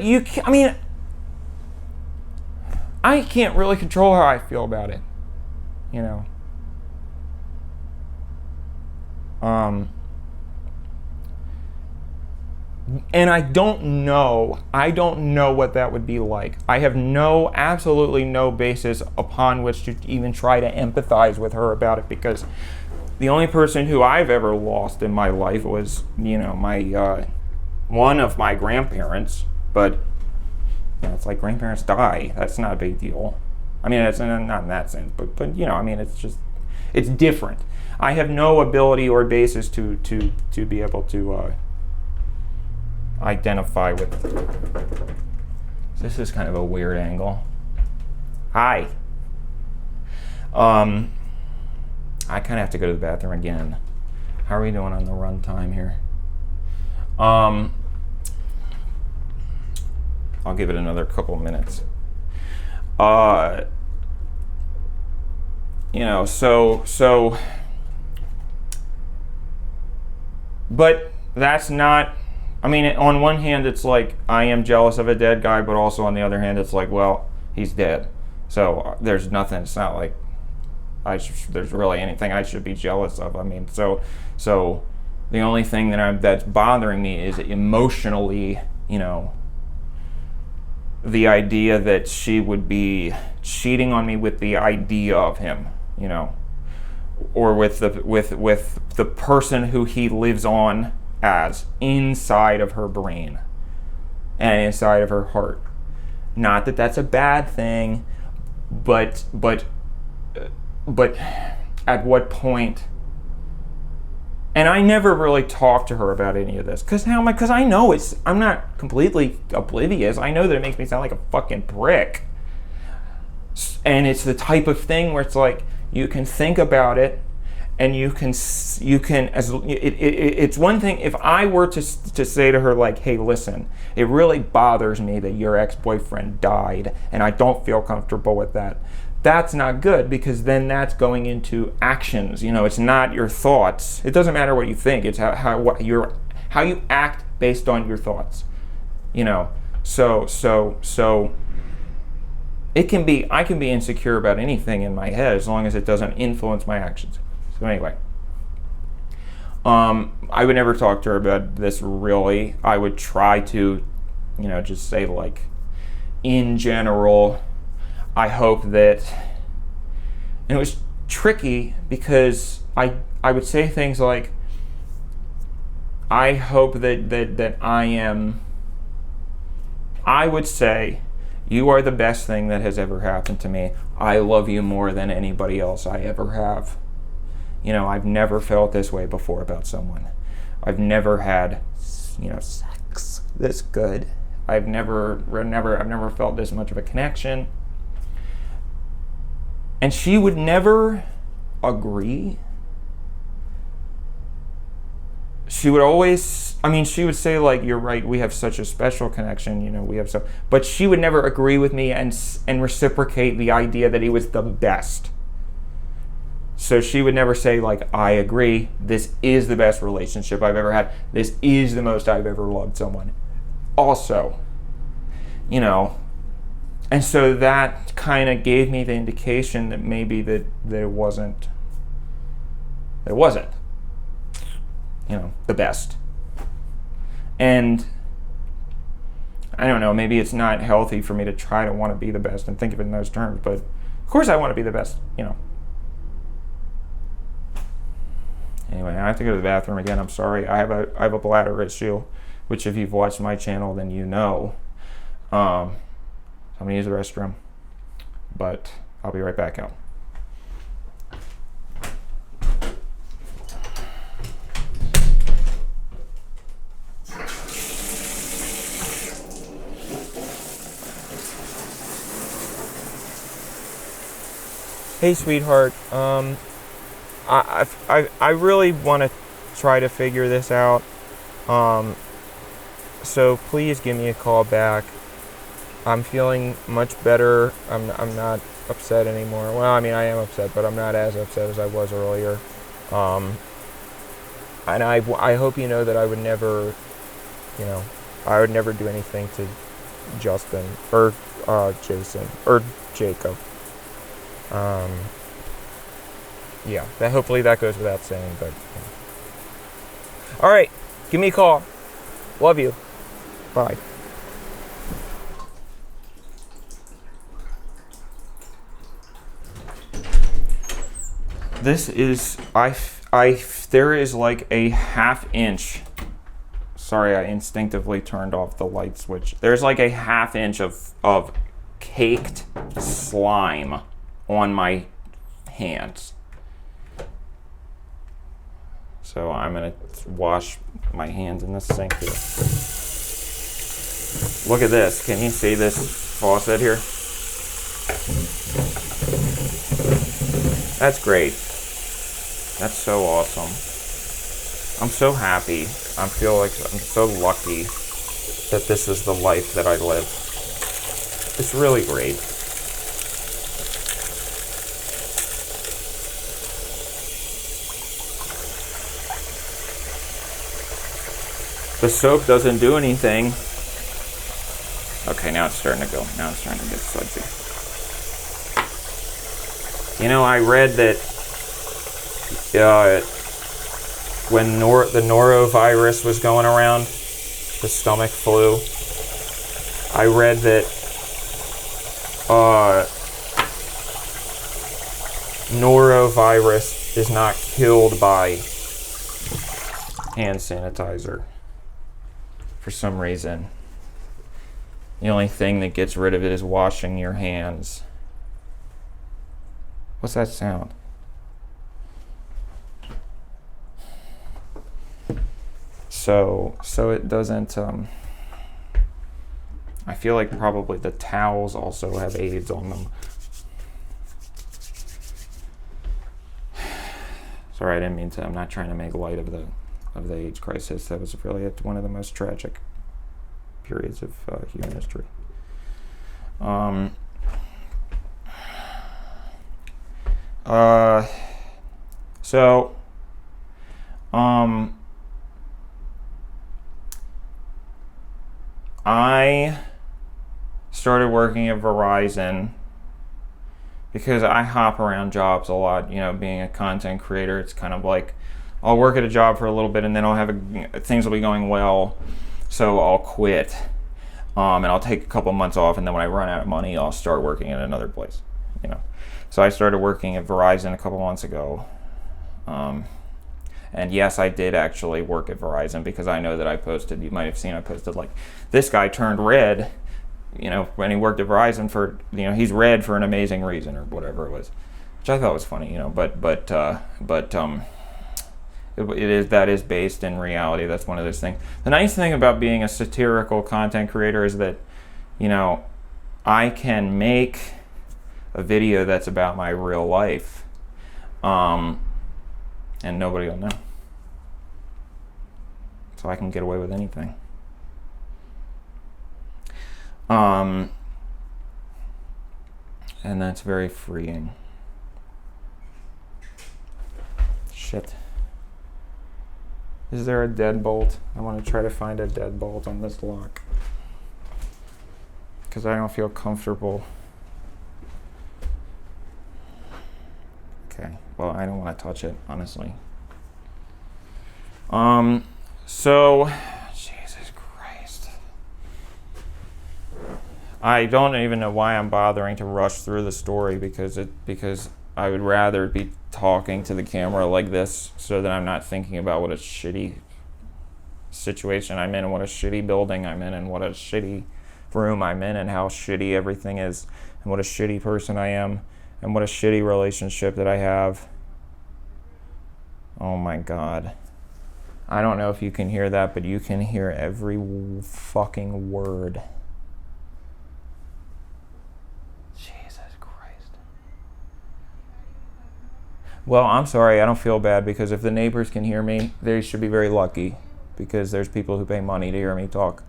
you can't, I can't really control how I feel about it, And I don't know what that would be like. I have absolutely no basis upon which to even try to empathize with her about it, because the only person who I've ever lost in my life was, my one of my grandparents. But it's like grandparents die. That's not a big deal. It's not in that sense, but it's different. I have no ability or basis to be able to identify with. This is kind of a weird angle. Hi. I kind of have to go to the bathroom again. How are we doing on the run time here? I'll give it another couple minutes. But that's not, on one hand, it's like I am jealous of a dead guy, but also on the other hand, it's like, well, he's dead. So there's nothing, it's not like there's really anything I should be jealous of. So the only thing that's bothering me is emotionally, the idea that she would be cheating on me with the idea of him, or with the person who he lives on as inside of her brain and inside of her heart. Not that that's a bad thing, but at what point? And I never really talked to her about any of this, because I know I'm not completely oblivious. I know that it makes me sound like a fucking prick, and it's the type of thing where it's like you can think about it, and it's one thing if I were to say to her, like, hey, listen, it really bothers me that your ex-boyfriend died, and I don't feel comfortable with that. That's not good, because then that's going into actions. It's not your thoughts. It doesn't matter what you think. It's how you act based on your thoughts. So I can be insecure about anything in my head as long as it doesn't influence my actions. So anyway, I would never talk to her about this really. I would try to, just say, like, in general, I hope that, and it was tricky because I would say things like, I hope that I would say, you are the best thing that has ever happened to me. I love you more than anybody else I ever have. I've never felt this way before about someone. I've never had, sex this good. I've never felt this much of a connection. And she would never agree. She would always, she would say, like, you're right, we have such a special connection, we have so, but she would never agree with me and reciprocate the idea that he was the best. So she would never say, like, I agree, this is the best relationship I've ever had. This is the most I've ever loved someone. Also, and so that kind of gave me the indication that maybe that it wasn't. It wasn't. the best. And I don't know, maybe it's not healthy for me to try to want to be the best and think of it in those terms, but of course I want to be the best, Anyway, I have to go to the bathroom again. I'm sorry. I have a bladder issue, which if you've watched my channel, then you know. I'm going to use the restroom, but I'll be right back out. Hey, sweetheart. I really want to try to figure this out. So please give me a call back. I'm feeling much better. I'm not upset anymore. Well, I mean, I am upset, but I'm not as upset as I was earlier. And I hope you know that I would never, I would never do anything to Justin or Jason or Jacob. Yeah, hopefully that goes without saying, but all right, give me a call. Love you. Bye. This is there is like a ½ inch. Sorry, I instinctively turned off the light switch. There's like a ½ inch of caked slime on my hands. So I'm gonna wash my hands in the sink here. Look at this. Can you see this faucet here? That's great. That's so awesome. I'm so happy. I feel like I'm so lucky that this is the life that I live. It's really great. The soap doesn't do anything. Okay, now it's starting to go. Now it's starting to get sudsy. I read that when the norovirus was going around, the stomach flu, I read that norovirus is not killed by hand sanitizer. For some reason. The only thing that gets rid of it is washing your hands. What's that sound? So it doesn't, I feel like probably the towels also have AIDS on them. Sorry, I didn't mean to. I'm not trying to make light of the AIDS crisis. That was really one of the most tragic periods of human history. I started working at Verizon because I hop around jobs a lot. Being a content creator, it's kind of like I'll work at a job for a little bit and then I'll have things will be going well, so I'll quit, and I'll take a couple months off, and then when I run out of money, I'll start working at another place. So I started working at Verizon a couple months ago, and yes, I did actually work at Verizon because I know that I posted. You might have seen I posted like this guy turned red, when he worked at Verizon for he's red for an amazing reason or whatever it was, which I thought was funny. That is based in reality. That's one of those things. The nice thing about being a satirical content creator is that, I can make a video that's about my real life, and nobody will know. So I can get away with anything. And that's very freeing. Shit. Is there a deadbolt? I want to try to find a deadbolt on this lock, because I don't feel comfortable. Okay, well, I don't want to touch it, honestly. So, Jesus Christ. I don't even know why I'm bothering to rush through the story because I would rather be talking to the camera like this so that I'm not thinking about what a shitty situation I'm in and what a shitty building I'm in and what a shitty room I'm in and how shitty everything is and what a shitty person I am and what a shitty relationship that I have. Oh my God. I don't know if you can hear that, but you can hear every fucking word. Jesus Christ. Well, I'm sorry, I don't feel bad because if the neighbors can hear me, they should be very lucky because there's people who pay money to hear me talk.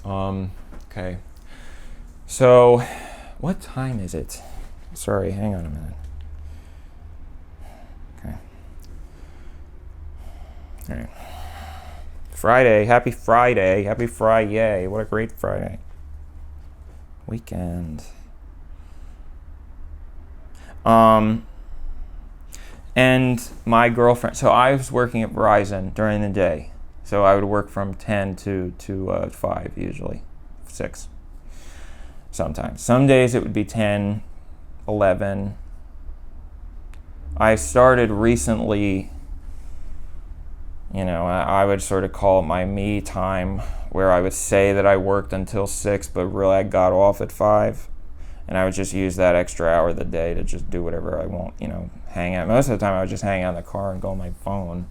Okay. So, what time is it? Sorry, hang on a minute. Okay. All right. Friday. Happy Friday. Happy Friday. What a great Friday. Weekend. And my girlfriend, so I was working at Verizon during the day. So I would work from 10 to 5 usually, 6 sometimes. Some days it would be 10, 11. I started recently, I would sort of call it my me time where I would say that I worked until 6, but really I got off at 5. And I would just use that extra hour of the day to just do whatever I want, hang out. Most of the time I would just hang out in the car and go on my phone.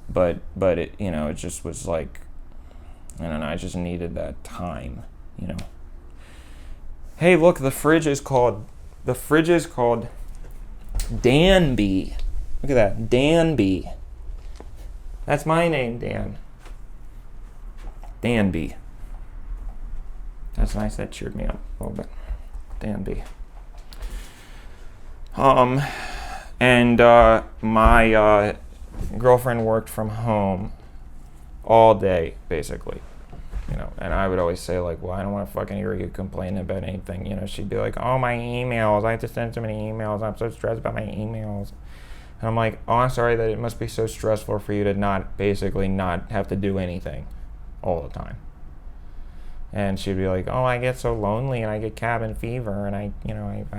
But it, it just was like, I don't know, I just needed that time, Hey, look, the fridge is called Danby. Look at that, Danby. That's my name, Dan. Danby. That's nice, that cheered me up a little bit. Danby. And my girlfriend worked from home all day, basically. And I would always say, like, well, I don't want to fucking hear you complain about anything. She'd be like, oh, my emails. I have to send so many emails. I'm so stressed about my emails. And I'm like, oh, I'm sorry that it must be so stressful for you to not have to do anything all the time. And she'd be like, oh, I get so lonely and I get cabin fever and I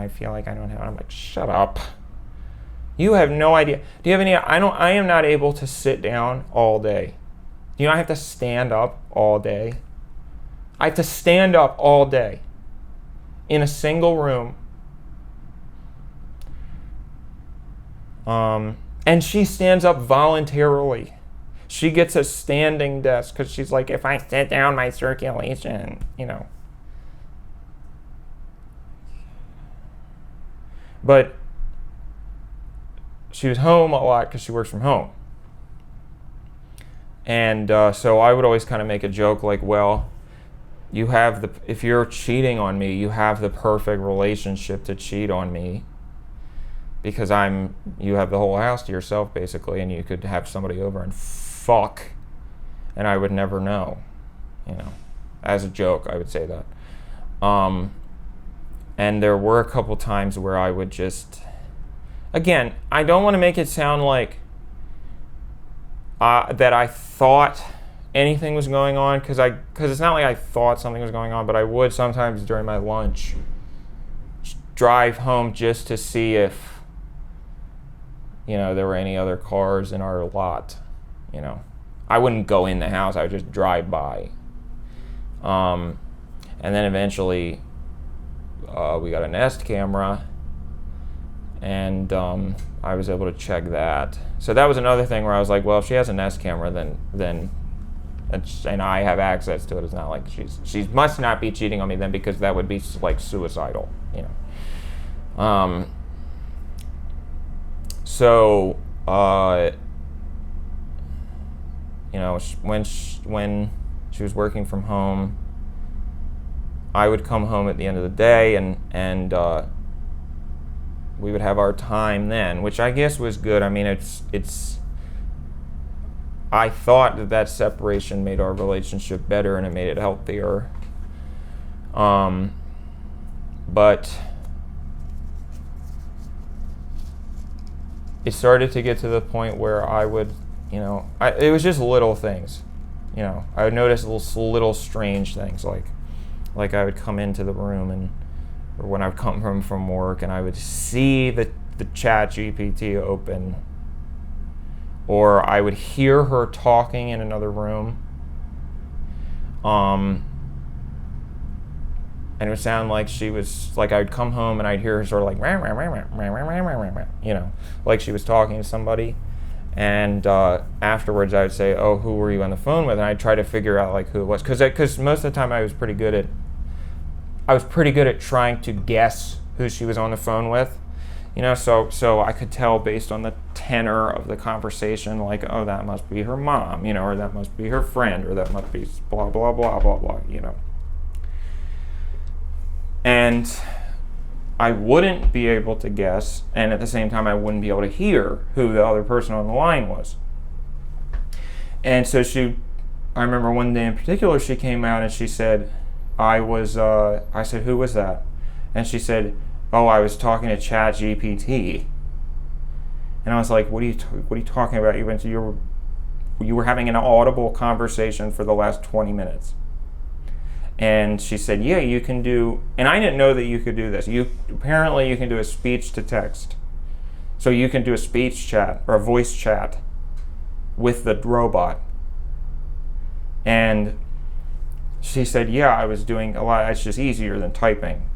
feel like I don't have. I'm like, shut up. You have no idea. Do you have any? I am not able to sit down all day. I have to stand up all day. I have to stand up all day in a single room. And she stands up voluntarily. She gets a standing desk because she's like, if I sit down, my circulation, But she was home a lot because she works from home. And so I would always kind of make a joke like, well, if you're cheating on me, you have the perfect relationship to cheat on me because you have the whole house to yourself basically, and you could have somebody over and fuck, and I would never know, as a joke, I would say that. And there were a couple times where I would just, again, I don't want to make it sound like that I thought anything was going on, because it's not like I thought something was going on, but I would sometimes during my lunch drive home just to see if, there were any other cars in our lot, I wouldn't go in the house, I would just drive by. And then eventually we got a Nest camera, and I was able to check that. So that was another thing where I was like, well, if she has a Nest camera, then and I have access to it, it's not like she must not be cheating on me then, because that would be like suicidal, So when she was working from home, I would come home at the end of the day, and we would have our time then, which I guess was good. I mean, it's. I thought that separation made our relationship better and it made it healthier. But it started to get to the point where I would, it was just little things. I would notice little strange things, like I would come into the room or when I would come home from work and I would see the Chat GPT open, or I would hear her talking in another room. And it would sound like she was, like I would come home and I'd hear her sort of like, like she was talking to somebody. And afterwards I would say, oh, who were you on the phone with? And I'd try to figure out like who it was. Because most of the time I was pretty good at trying to guess who she was on the phone with. So I could tell based on the tenor of the conversation, like, oh, that must be her mom, or that must be her friend, or that must be blah, blah, blah, blah, blah, And I wouldn't be able to guess, and at the same time I wouldn't be able to hear who the other person on the line was. And so I remember one day in particular, she came out and she said, I said, who was that? And she said, oh, I was talking to Chat GPT. And I was like, what are you talking about? You were having an audible conversation for the last 20 minutes. And she said, yeah, you can do, and I didn't know that you could do this. Apparently you can do a speech to text. So you can do a speech chat or a voice chat with the robot. And she said, yeah, I was doing a lot, it's just easier than typing.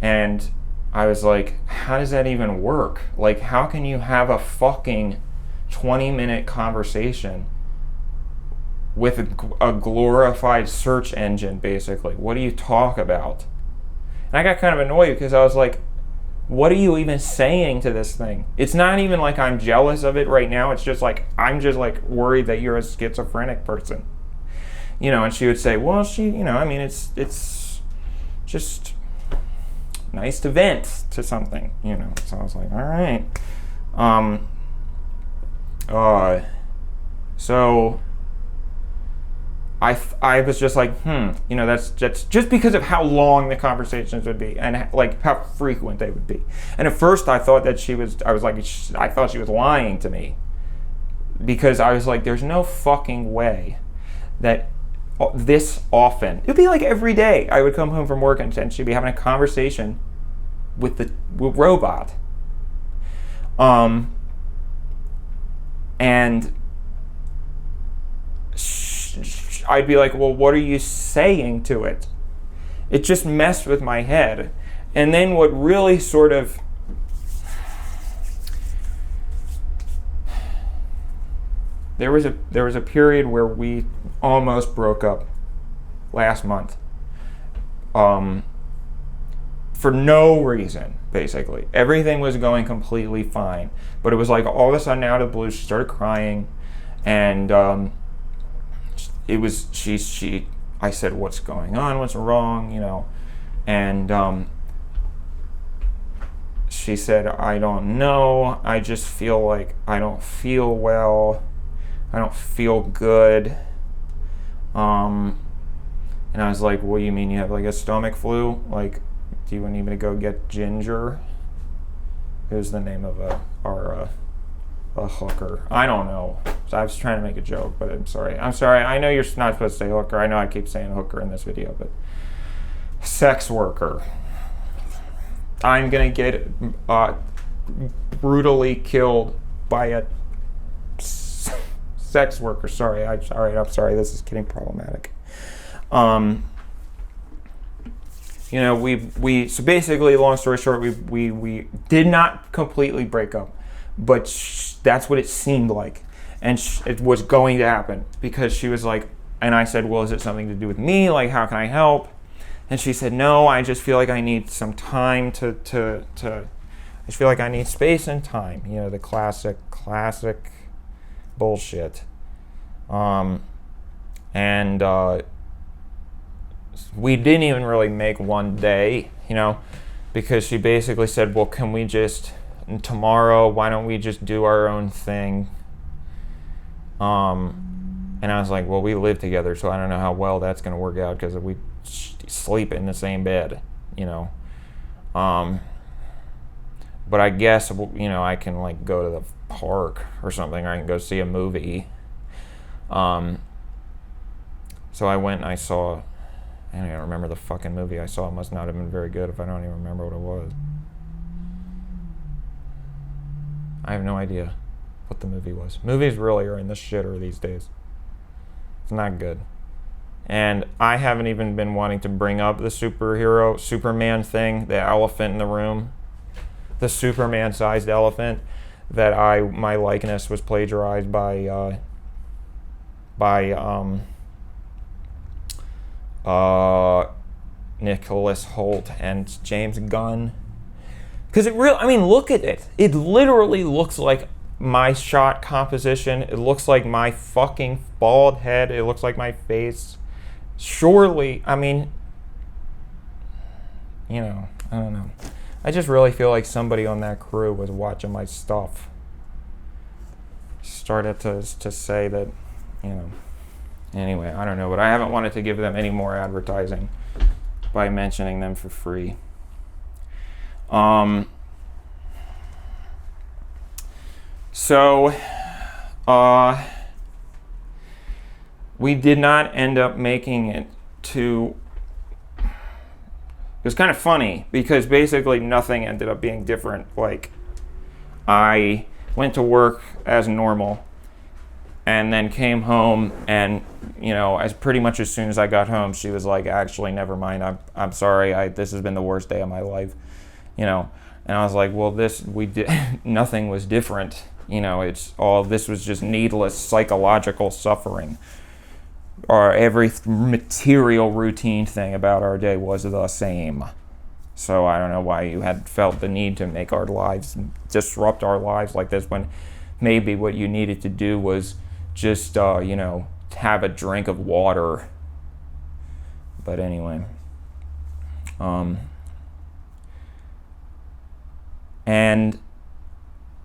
And I was like, how does that even work? Like, how can you have a fucking 20-minute conversation with a glorified search engine, basically? What do you talk about? And I got kind of annoyed because I was like, what are you even saying to this thing? It's not even like I'm jealous of it right now. It's just like, I'm just like worried that you're a schizophrenic person. And she would say, well, it's just nice to vent to something, So I was like, all right. So I was just like, that's just because of how long the conversations would be and like how frequent they would be. And at first I thought that I thought she was lying to me, because I was like, there's no fucking way that this often, it'd be like every day I would come home from work and she'd be having a conversation with the robot. And I'd be like, well, what are you saying to it? It just messed with my head. And then what really sort of there was a period where we almost broke up last month. For no reason, basically. Everything was going completely fine. But it was like all of a sudden out of the blue she started crying, and I said, what's going on? What's wrong? And she said, I don't know. I just feel like I don't feel well. I don't feel good. And I was like, what do you mean you have like a stomach flu? Like, do you need me to go get Ginger? It was the name of a hooker. I don't know. So I was trying to make a joke, but I'm sorry. I know you're not supposed to say hooker. I know I keep saying hooker in this video, but sex worker. I'm gonna get brutally killed by a sex worker. Sorry. I'm sorry. This is getting problematic. So basically, long story short, we did not completely break up, but that's what it seemed like, and it was going to happen, because she was like, and I said, well, is it something to do with me? Like, how can I help? And she said, no, I just feel like I need some time to I just feel like I need space and time. The classic bullshit. We didn't even really make one day, because she basically said, well, can we just, tomorrow, why don't we just do our own thing? And I was like, well, we live together, so I don't know how well that's going to work out, because we sleep in the same bed, But I guess, you know, I can like go to the park or something, or I can go see a movie. So I went and I saw, I don't even remember the fucking movie I saw. It must not have been very good if I don't even remember what it was. I have no idea what the movie was. Movies really are in the shitter these days. It's not good. And I haven't even been wanting to bring up the Superman thing, the elephant in the room, the Superman-sized elephant that my likeness was plagiarized by Nicholas Hoult and James Gunn. Because look at it. It literally looks like my shot composition. It looks like my fucking bald head. It looks like my face. Surely, I mean, you know, I don't know. I just really feel like somebody on that crew was watching my stuff. Started to say that, you know. Anyway, I don't know, but I haven't wanted to give them any more advertising by mentioning them for free. So, we did not end up making it to... It was kind of funny because basically nothing ended up being different. Like, I went to work as normal and then came home, and you know, as soon as I got home, she was like, actually, never mind, I'm sorry, this has been the worst day of my life, you know. And I was like, well, nothing was different, you know. This was just needless psychological suffering. Or every material routine thing about our day was the same. So I don't know why you had felt the need to make our lives, disrupt our lives like this, when maybe what you needed to do was just, you know, have a drink of water. But anyway. And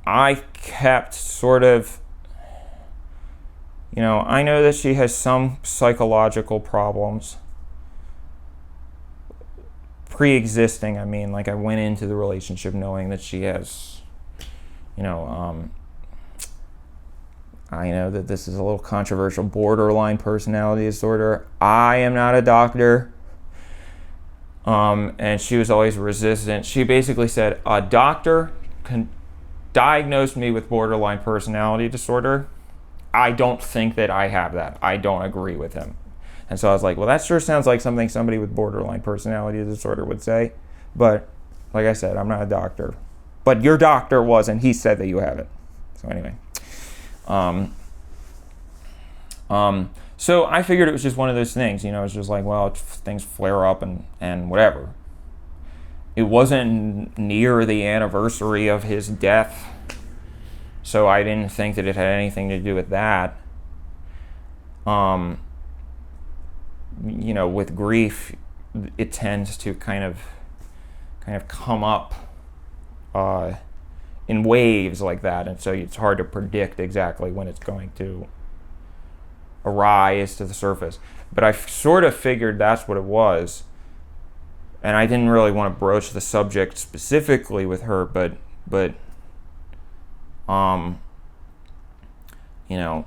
I kept sort of, you know, I know that she has some psychological problems. Pre-existing, I mean, like I went into the relationship knowing that she has, you know, I know that this is a little controversial, borderline personality disorder. I am not a doctor. And she was always resistant. She basically said, a doctor diagnosed me with borderline personality disorder. I don't think that I have that. I don't agree with him. And so I was like, well, that sure sounds like something somebody with borderline personality disorder would say. But like I said, I'm not a doctor. But your doctor was, and he said that you have it. So anyway. So I figured it was just one of those things, you know. It's just like, well, things flare up and whatever. It wasn't near the anniversary of his death, so I didn't think that it had anything to do with that. You know, with grief, it tends to kind of come up in waves like that, and so it's hard to predict exactly when it's going to arise to the surface. But I sort of figured that's what it was, and I didn't really want to broach the subject specifically with her, but you know,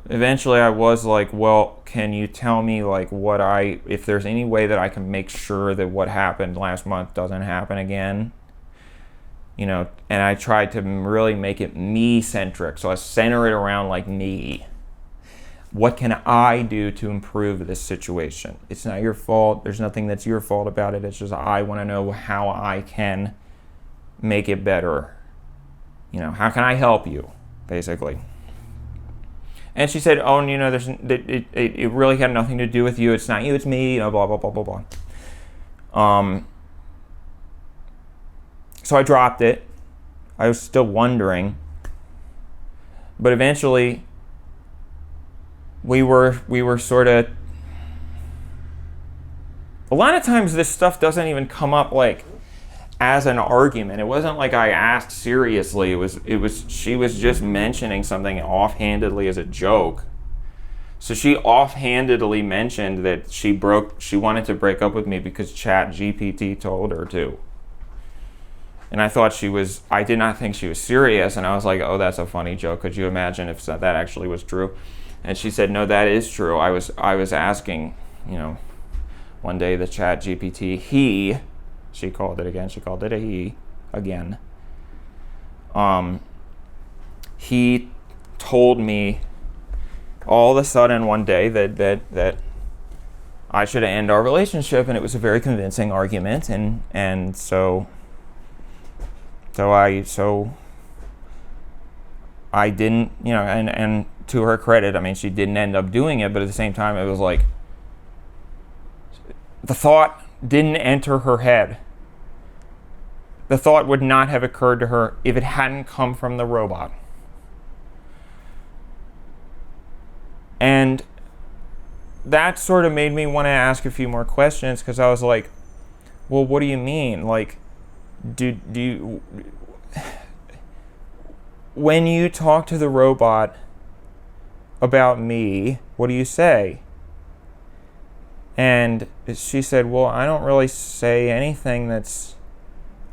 eventually I was like, well, can you tell me like if there's any way that I can make sure that what happened last month doesn't happen again? You know, and I tried to really make it me-centric, so I center it around like me. What can I do to improve this situation? It's not your fault. There's nothing that's your fault about it. It's just I want to know how I can make it better. You know, how can I help you, basically? And she said, oh, you know, it really had nothing to do with you. It's not you, it's me, you know, blah, blah, blah, blah, blah. So I dropped it. I was still wondering. But eventually, we were sort of... A lot of times this stuff doesn't even come up like as an argument. It wasn't like I asked seriously. She was just mentioning something offhandedly as a joke. So she offhandedly mentioned that she wanted to break up with me because Chat GPT told her to. And I did not think she was serious. And I was like, oh, that's a funny joke. Could you imagine if that actually was true? And she said, no, that is true. I was asking, one day the Chat GPT, she called it a he again. He told me all of a sudden one day that I should end our relationship, and it was a very convincing argument, and so I didn't, and to her credit, I mean, she didn't end up doing it, but at the same time, it was like the thought didn't enter her head. The thought would not have occurred to her if it hadn't come from the robot. And that sort of made me want to ask a few more questions, because I was like, well, what do you mean? Like, do you, when you talk to the robot about me, what do you say? And she said, well, I don't really say anything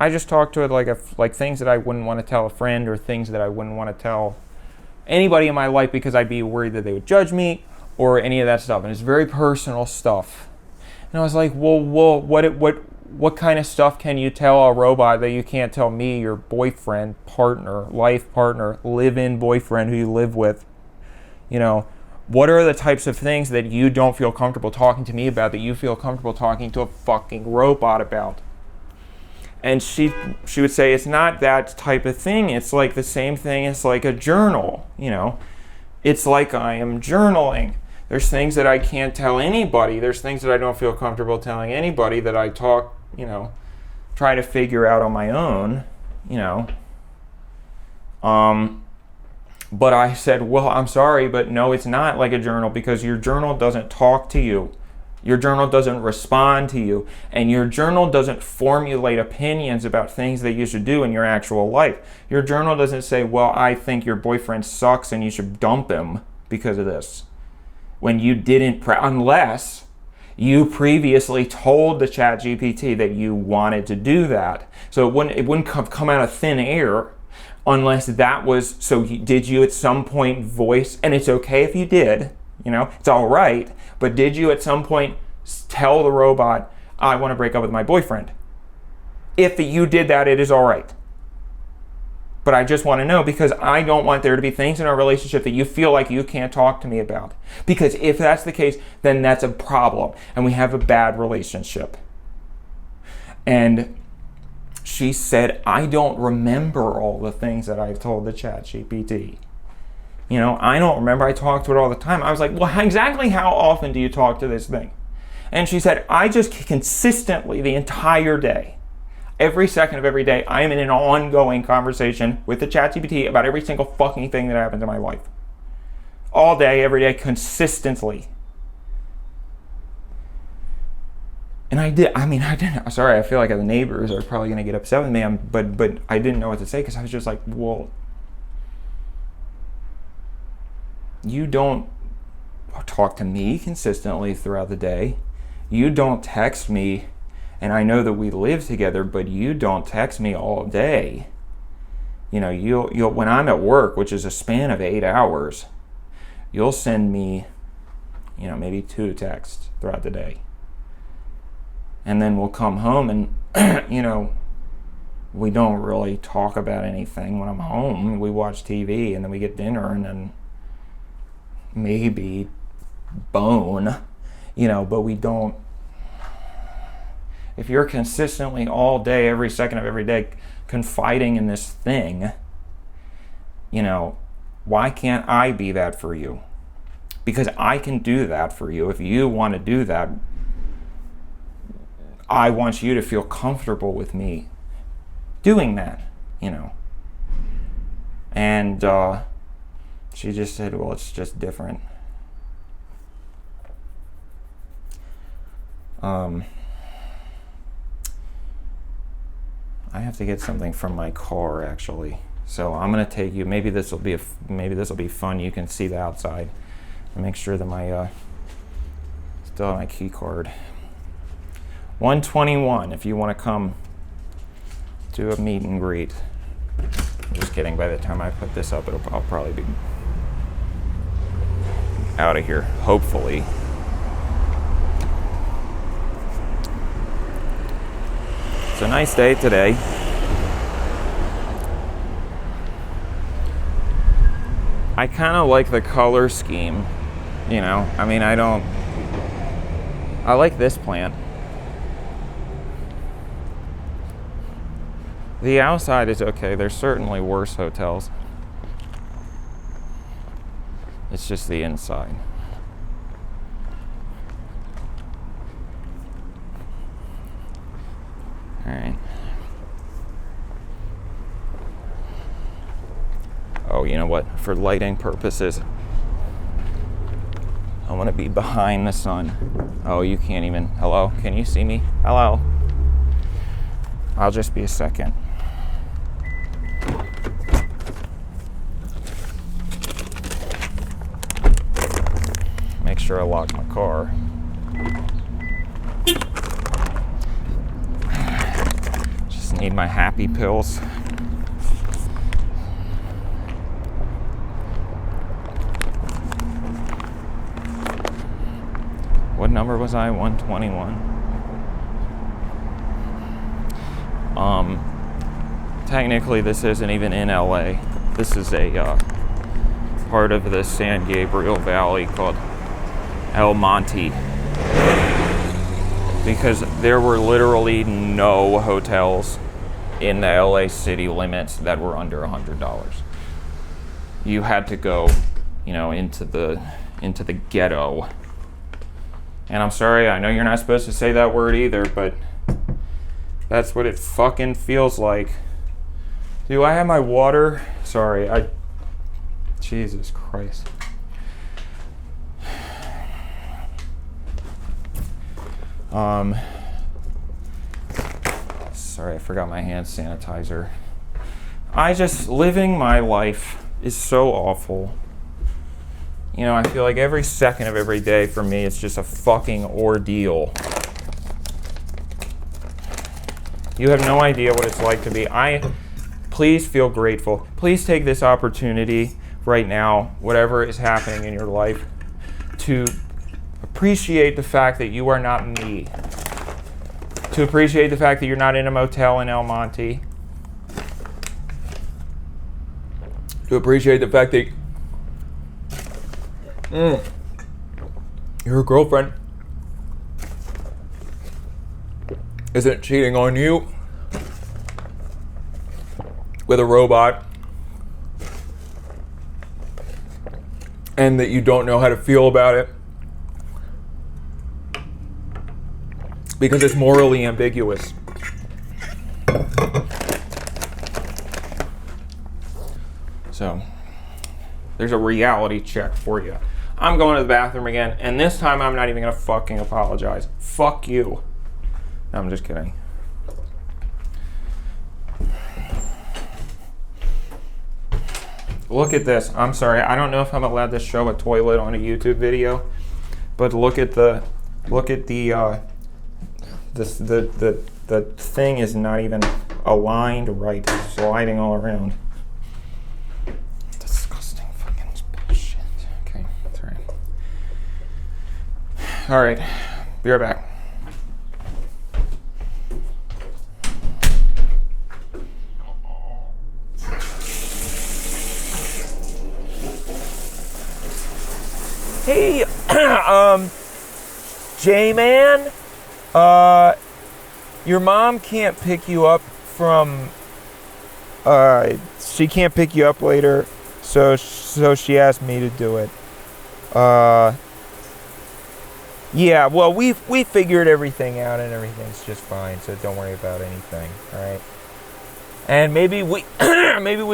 I just talk to it like things that I wouldn't want to tell a friend, or things that I wouldn't want to tell anybody in my life because I'd be worried that they would judge me, or any of that stuff. And it's very personal stuff. And I was like, well, what kind of stuff can you tell a robot that you can't tell me, your boyfriend, partner, life partner, live-in boyfriend who you live with? What are the types of things that you don't feel comfortable talking to me about that you feel comfortable talking to a fucking robot about? And she would say, it's not that type of thing. It's like the same thing as like a journal, It's like I am journaling. There's things that I can't tell anybody. There's things that I don't feel comfortable telling anybody that I try to figure out on my own, But I said, well, I'm sorry, but no, it's not like a journal, because your journal doesn't talk to you. Your journal doesn't respond to you, and your journal doesn't formulate opinions about things that you should do in your actual life. Your journal doesn't say, well, I think your boyfriend sucks and you should dump him because of this. When you didn't, unless you previously told the Chat GPT that you wanted to do that. So it wouldn't come out of thin air unless that was, so did you at some point voice, and it's okay if you did, it's all right, but did you at some point tell the robot, I want to break up with my boyfriend? If you did that, it is all right. But I just want to know, because I don't want there to be things in our relationship that you feel like you can't talk to me about. Because if that's the case, then that's a problem, and we have a bad relationship. And she said, I don't remember all the things that I've told the Chat GPT. I don't remember. I talk to it all the time. I was like, well, exactly how often do you talk to this thing? And she said, I just consistently, the entire day, every second of every day, I am in an ongoing conversation with the Chat GPT about every single fucking thing that happens in my life. All day, every day, consistently. And I didn't, sorry, I feel like the neighbors are probably going to get upset with me, but I didn't know what to say, because I was just like, well, you don't talk to me consistently throughout the day. You don't text me, and I know that we live together, but you don't text me all day. You'll when I'm at work, which is a span of 8 hours, you'll send me, maybe 2 texts throughout the day. And then we'll come home and, we don't really talk about anything when I'm home. We watch TV, and then we get dinner, and then maybe bone, but we don't. If you're consistently all day, every second of every day, confiding in this thing, why can't I be that for you? Because I can do that for you. If you want to do that, I want you to feel comfortable with me doing that, And she just said, well, it's just different. I have to get something from my car, actually. So I'm gonna take you. Maybe this will be fun. You can see the outside. And make sure that my still have my key card. 121. If you want to come do a meet and greet. Just kidding, by the time I put this up, I'll probably be out of here, hopefully. It's a nice day today. I kind of like the color scheme, you know. I mean, I like this plant. The outside is okay. There's certainly worse hotels. It's just the inside. All right. Oh, you know what? For lighting purposes, I want to be behind the sun. Oh, you can't even. Hello? Can you see me? Hello? I'll just be a second. Make sure I lock my car. Just need my happy pills. What number was I? 121. Technically, this isn't even in LA. This is a part of the San Gabriel Valley called El Monte, because there were literally no hotels in the LA city limits that were under $100. You had to go, you know, into the ghetto. And I'm sorry, I know you're not supposed to say that word either, but that's what it fucking feels like. Do I have my water? Sorry, Jesus Christ. Sorry, I forgot my hand sanitizer. Living my life is so awful. You know, I feel like every second of every day for me, it's just a fucking ordeal. You have no idea what it's like to be. Please feel grateful. Please take this opportunity right now, whatever is happening in your life, to appreciate the fact that you are not me. To appreciate the fact that you're not in a motel in El Monte. To appreciate the fact that your girlfriend isn't cheating on you with a robot, and that you don't know how to feel about it because it's morally ambiguous. So there's a reality check for you. I'm going to the bathroom again, and this time I'm not even gonna fucking apologize. Fuck you. No, I'm just kidding. Look at this. I'm sorry. I don't know if I'm allowed to show a toilet on a YouTube video, but look at the thing is not even aligned right. It's sliding all around. Disgusting fucking bullshit. Okay, sorry. All right, be right back. Hey, J-Man, your mom can't pick you up from, she can't pick you up later, so she asked me to do it. Yeah, well, we figured everything out and everything's just fine, so don't worry about anything, all right? And maybe we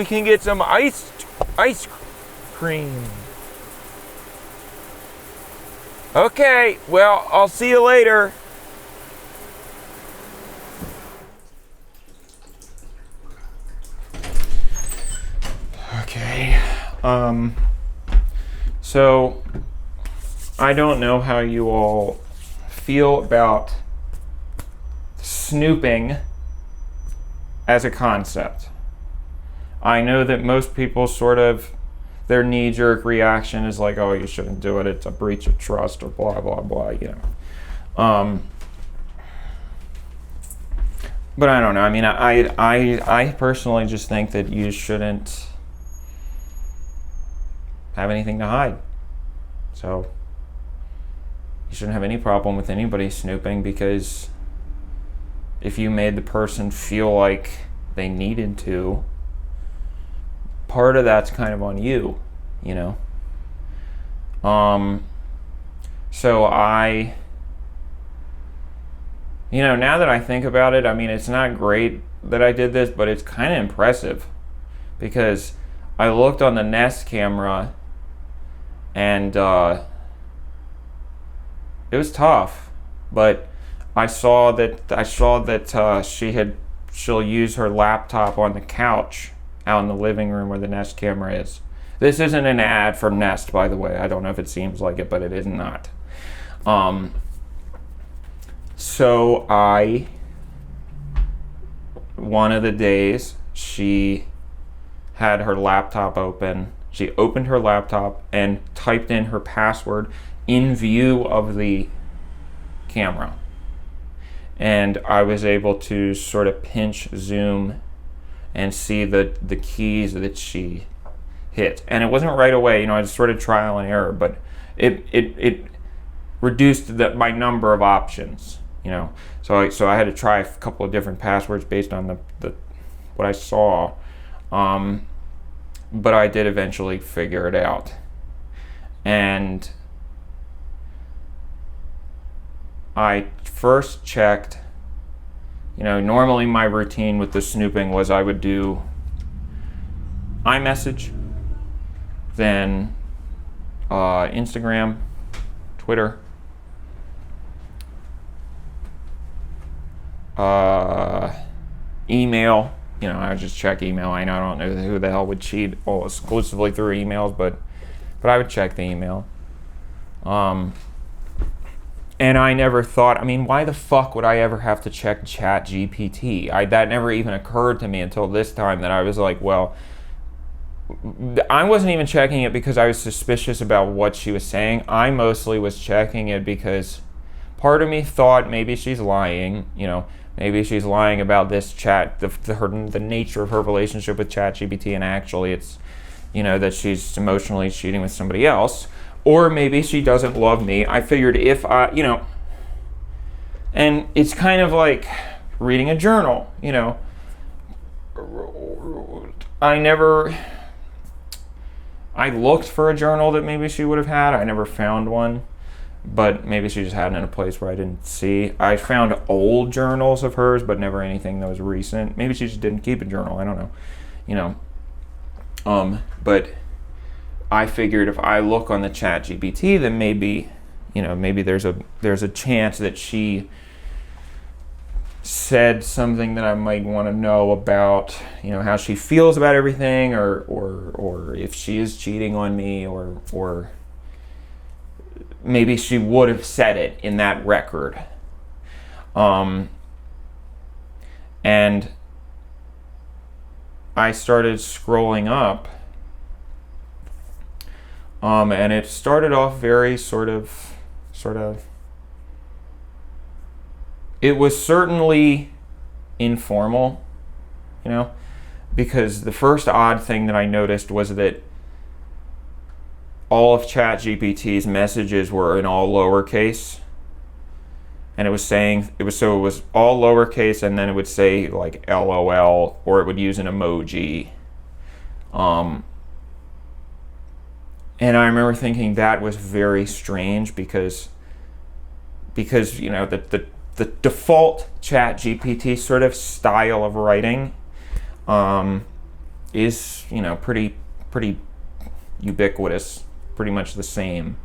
can get some ice cream. Okay, well, I'll see you later. Okay. So I don't know how you all feel about snooping as a concept. I know that most people sort of, their knee-jerk reaction is like, oh, you shouldn't do it, it's a breach of trust, or blah, blah, blah, you know. But I don't know. I mean, I personally just think that you shouldn't have anything to hide. So you shouldn't have any problem with anybody snooping, because if you made the person feel like they needed to, part of that's kind of on you, you know. So now that I think about it, I mean, it's not great that I did this, but it's kind of impressive, because I looked on the Nest camera and it was tough, but I saw that she'll use her laptop on the couch out in the living room where the Nest camera is. This isn't an ad for Nest, by the way. I don't know if it seems like it, but it is not. So one of the days, she had her laptop open. She opened her laptop and typed in her password in view of the camera. And I was able to sort of pinch zoom and see the keys that she hit. And it wasn't right away, I just sort of trial and error, but it reduced my number of options, So I had to try a couple of different passwords based on the what I saw. But I did eventually figure it out. And I first checked, normally my routine with the snooping was I would do iMessage, then Instagram, Twitter, email. I would just check email. I don't know who the hell would cheat all exclusively through emails, but I would check the email. And I never thought, why the fuck would I ever have to check Chat GPT? That never even occurred to me until this time, that I was like, well, I wasn't even checking it because I was suspicious about what she was saying. I mostly was checking it because part of me thought maybe she's lying, maybe she's lying about this chat, the nature of her relationship with Chat GPT, and actually it's, that she's emotionally cheating with somebody else. Or maybe she doesn't love me. I figured if and it's kind of like reading a journal, I looked for a journal that maybe she would have had. I never found one, but maybe she just had it in a place where I didn't see. I found old journals of hers, but never anything that was recent. Maybe she just didn't keep a journal. I don't know, but I figured if I look on the Chat GPT, then maybe there's a chance that she said something that I might want to know about, how she feels about everything, or if she is cheating on me, or maybe she would have said it in that record. And I started scrolling up. And it started off very sort of, it was certainly informal, because the first odd thing that I noticed was that all of ChatGPT's messages were in all lowercase, and it was all lowercase, and then it would say like LOL, or it would use an emoji. And I remember thinking that was very strange because the default Chat GPT sort of style of writing is pretty ubiquitous, pretty much the same.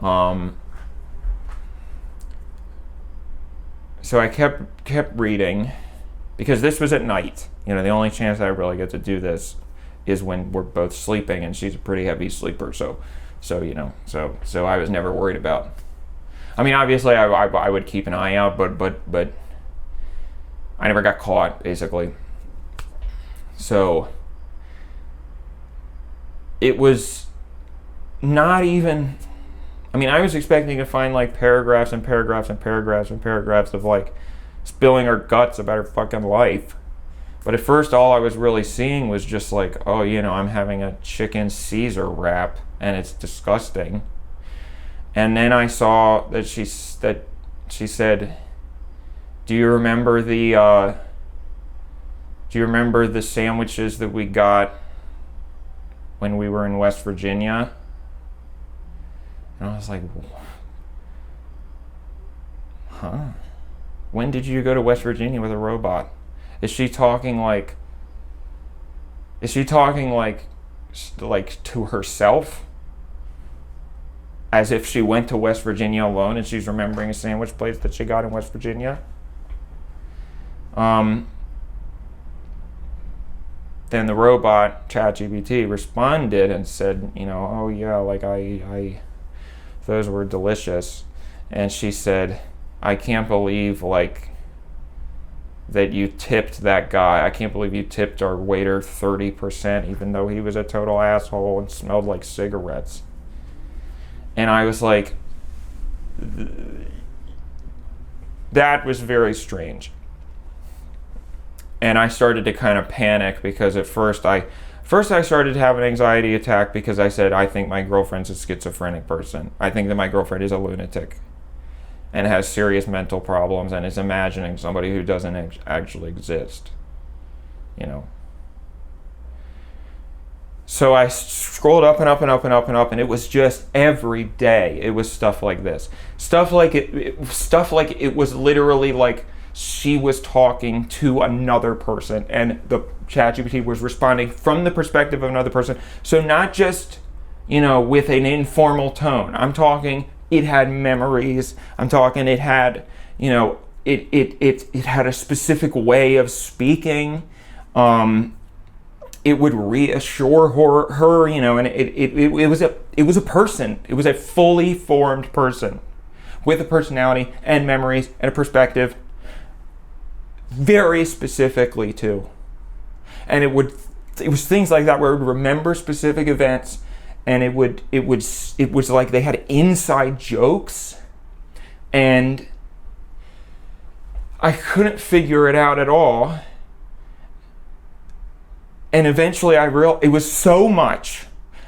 So I kept reading, because this was at night. The only chance I really get to do this is when we're both sleeping, and she's a pretty heavy sleeper, so I was never worried about. Obviously I would keep an eye out, but I never got caught, basically. So it was not even, I mean, I was expecting to find like paragraphs and paragraphs and paragraphs and paragraphs of like spilling her guts about her fucking life. But at first all I was really seeing was just like, oh, you know, I'm having a chicken Caesar wrap and it's disgusting. And then I saw that she said, do you remember the sandwiches that we got when we were in West Virginia? And I was like, huh? When did you go to West Virginia with a robot? Is she talking like to herself? As if she went to West Virginia alone and she's remembering a sandwich place that she got in West Virginia? Then the robot, Chat GPT, responded and said, you know, oh yeah, like I those were delicious. And she said, I can't believe like that you tipped that guy. I can't believe you tipped our waiter 30%, even though he was a total asshole and smelled like cigarettes. And I was like, that was very strange. And I started to kind of panic because at first I started to have an anxiety attack because I said, I think my girlfriend's a schizophrenic person. I think that my girlfriend is a lunatic and has serious mental problems and is imagining somebody who doesn't actually exist, you know. So I scrolled up and up and up and up and up, and it was just every day it was stuff like this. Stuff like it was literally like she was talking to another person and the ChatGPT was responding from the perspective of another person. So not just, you know, with an informal tone. I'm talking it had memories. I'm talking it had, you know, it had a specific way of speaking. It would reassure her, you know, and it was a person. It was a fully formed person with a personality and memories and a perspective, very specifically too. And it was things like that where it would remember specific events, and it was like they had inside jokes, and I couldn't figure it out at all. And eventually it was so much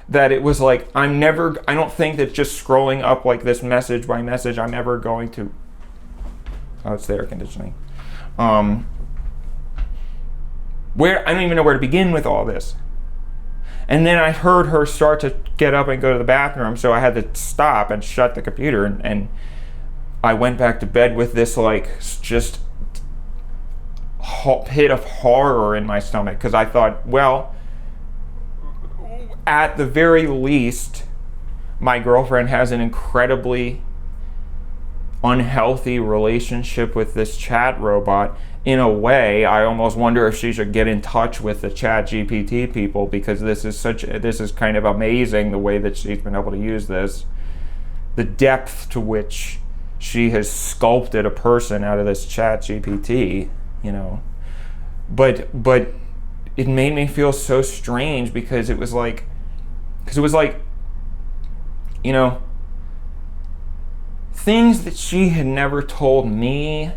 that it was like, I don't think that just scrolling up like this message by message, I'm ever going to, oh, it's the air conditioning. Where I don't even know where to begin with all this. And then I heard her start to get up and go to the bathroom, so I had to stop and shut the computer, and I went back to bed with this like just pit of horror in my stomach, because I thought, well, at the very least, my girlfriend has an incredibly unhealthy relationship with this chat robot. In a way, I almost wonder if she should get in touch with the Chat GPT people, because this is kind of amazing the way that she's been able to use this, the depth to which she has sculpted a person out of this Chat GPT, you know. But it made me feel so strange because it was like, you know, things that she had never told me,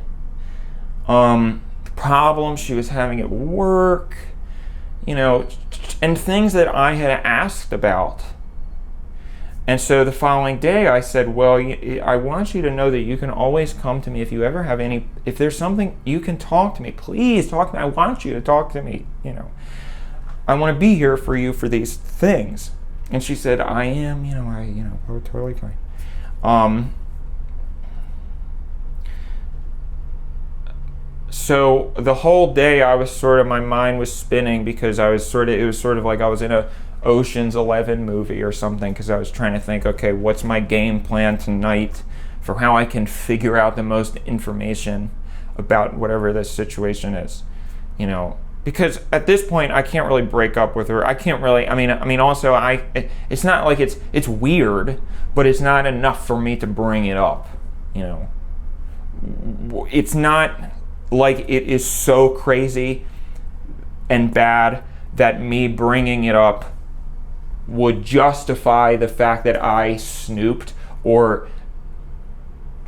problems she was having at work, you know, and things that I had asked about. And so the following day I said, well, I want you to know that you can always come to me if you ever have if there's something, you can talk to me. Please talk to me. I want you to talk to me, you know. I want to be here for you for these things. And she said, I am, we're totally fine. So the whole day my mind was spinning, because it was sort of like I was in a Ocean's 11 movie or something, because I was trying to think, okay, what's my game plan tonight for how I can figure out the most information about whatever this situation is, you know, because at this point I can't really break up with her. I can't really, also it's not like it's weird, but it's not enough for me to bring it up, you know. It's not like it is so crazy and bad that me bringing it up would justify the fact that I snooped, or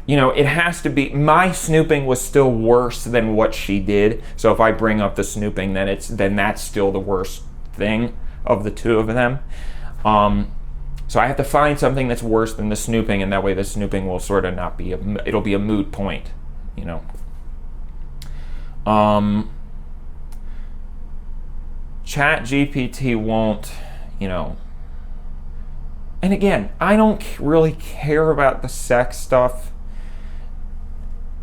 it has to be, my snooping was still worse than what she did. So if I bring up the snooping, then that's still the worst thing of the two of them. So I have to find something that's worse than the snooping, and that way the snooping will sort of not be it'll be a moot point, Chat GPT won't, and again, I don't really care about the sex stuff.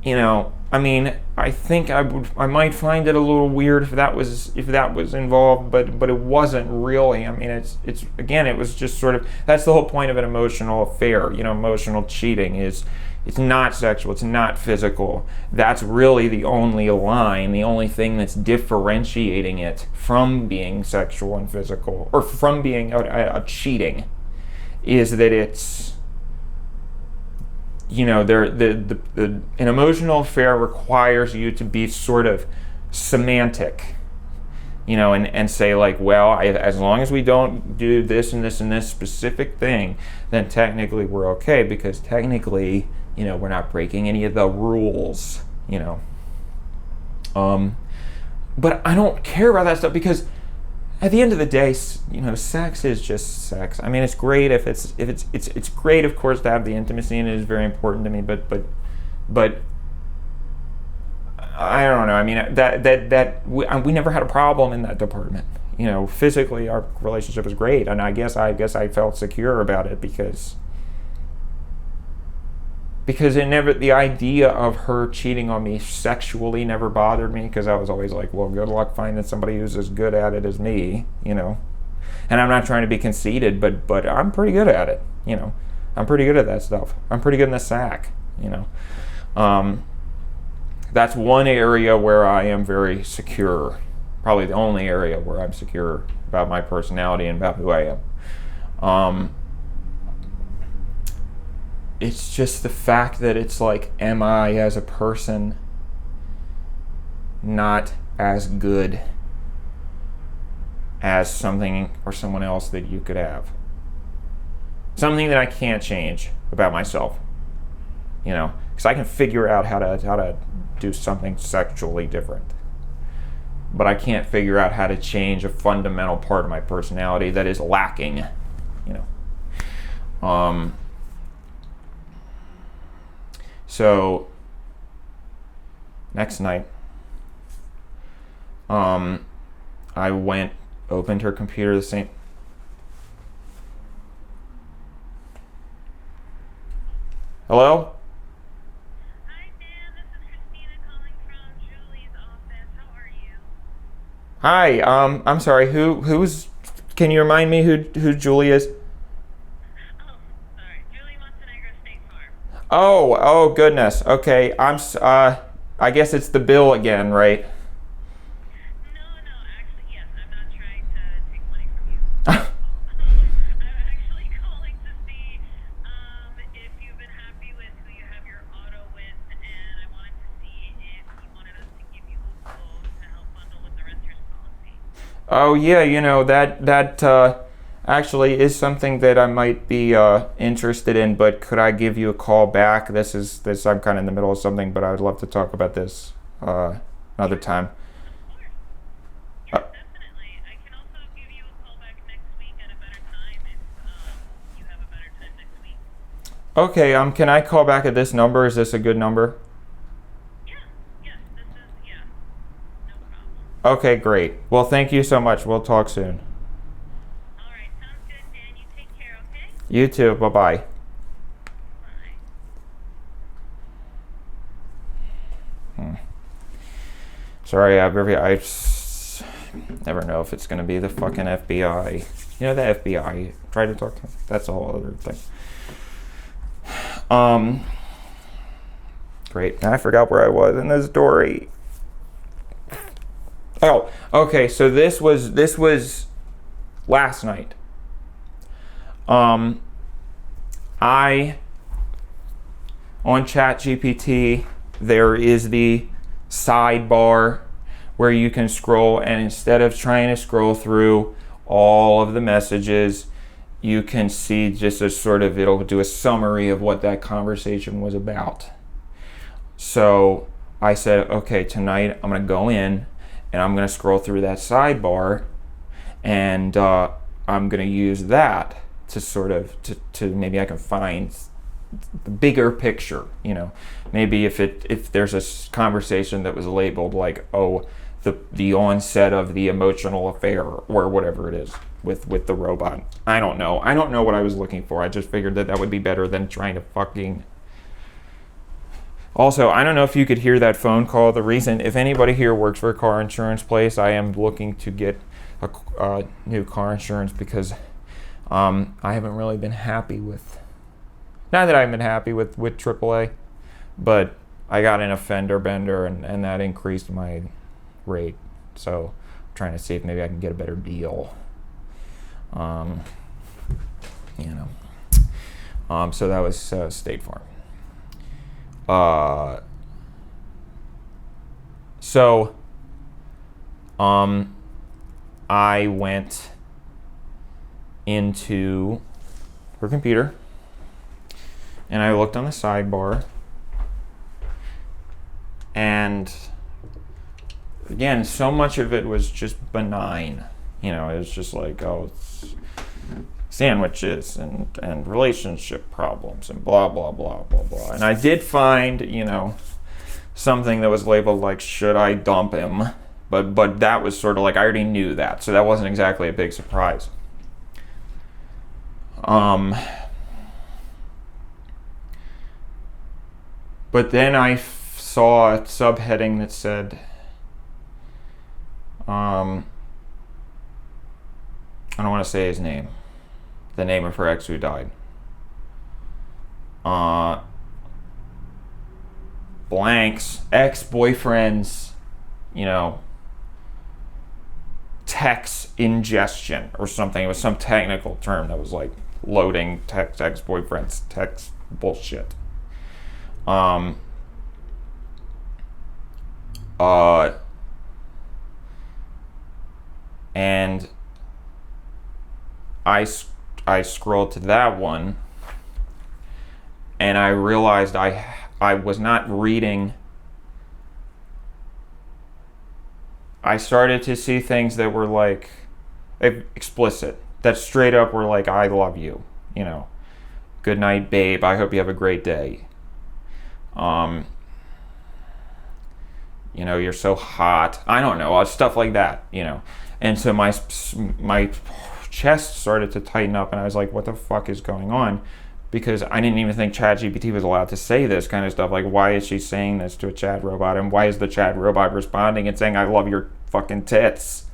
I think I might find it a little weird if that was involved, but it wasn't really. It was just sort of, that's the whole point of an emotional affair. Emotional cheating is, it's not sexual, it's not physical. That's really the only line, the only thing that's differentiating it from being sexual and physical, or from being a cheating, is that it's, an emotional affair requires you to be sort of semantic, and say like, well, as long as we don't do this and this and this specific thing, then technically we're okay, because technically, we're not breaking any of the rules, But I don't care about that stuff, because at the end of the day, sex is just sex. It's great if it's great, of course, to have the intimacy, and it is very important to me. But I don't know. We never had a problem in that department. Physically, our relationship was great, and I guess I felt secure about it because the idea of her cheating on me sexually never bothered me, because I was always like, well, good luck finding somebody who's as good at it as me, And I'm not trying to be conceited, but I'm pretty good at it, I'm pretty good at that stuff. I'm pretty good in the sack, That's one area where I am very secure. Probably the only area where I'm secure about my personality and about who I am. It's just the fact that it's like, am I as a person not as good as something or someone else that you could have? Something that I can't change about myself, because I can figure out how to do something sexually different, but I can't figure out how to change a fundamental part of my personality that is lacking, So next night, I opened her computer the same. Hello? Hi, Dan. This is Christina calling from Julie's office. How are you? Hi. I'm sorry. Can you remind me who Julie is? Oh, sorry. Julie Montenegro State Farm. Oh goodness. Okay. I guess it's the bill again, right? No, actually, yes. I'm not trying to take money from you. I'm actually calling to see if you've been happy with who you have your auto with, and I wanted to see if you wanted us to give you a quote to help bundle with the renter's policy. Oh yeah, that actually is something that I might be interested in, but could I give you a call back? This I'm kind of in the middle of something, but I would love to talk about this another time. Of course. Yes, definitely. I can also give you a call back next week at a better time if you have a better time next week. Okay, can I call back at this number? Is this a good number? Yeah, yes, this is, yeah, no problem. Okay, great. Well, thank you so much. We'll talk soon. All right, sounds good, Dan. You take care, okay? You too. Bye-bye. Bye. Sorry, I never know if it's going to be the fucking FBI. The FBI. Try to talk to them. That's a whole other thing. Great. Now I forgot where I was in the story. Oh, okay. So this was last night. On Chat GPT, there is the sidebar where you can scroll, and instead of trying to scroll through all of the messages, you can see just a sort of, it'll do a summary of what that conversation was about. So I said, okay, tonight I'm going to go in and I'm going to scroll through that sidebar, and I'm going to use that to sort of, to maybe I can find the bigger picture, you know. Maybe if there's a conversation that was labeled like, oh, the onset of the emotional affair or whatever it is with the robot. I don't know what I was looking for. I just figured that would be better than trying to fucking... Also, I don't know if you could hear that phone call. The reason, if anybody here works for a car insurance place, I am looking to get a new car insurance because I haven't really been happy with... Not that I haven't been happy with AAA, but I got in a fender bender and that increased my rate. So I'm trying to see if maybe I can get a better deal. So that was State Farm. I went into her computer and I looked on the sidebar, and again, so much of it was just benign. You know, it was just like, oh, it's sandwiches and relationship problems and blah, blah, blah, blah, blah. And I did find, you know, something that was labeled like, should I dump him? But that was sort of like, I already knew that, so that wasn't exactly a big surprise. But then I saw a subheading that said, I don't want to say his name, the name of her ex who died. Blank's ex-boyfriend's, you know, text ingestion or something. It was some technical term that was like loading text, ex-boyfriend's text bullshit. And I scrolled to that one, and I realized I was not reading. I started to see things that were like explicit, that straight up were like, I love you, you know, good night, babe, I hope you have a great day. You know, you're so hot. I don't know, stuff like that, you know. And so my chest started to tighten up, and I was like, what the fuck is going on? Because I didn't even think Chat GPT was allowed to say this kind of stuff. Like, why is she saying this to a chat robot? And why is the chat robot responding and saying, I love your fucking tits?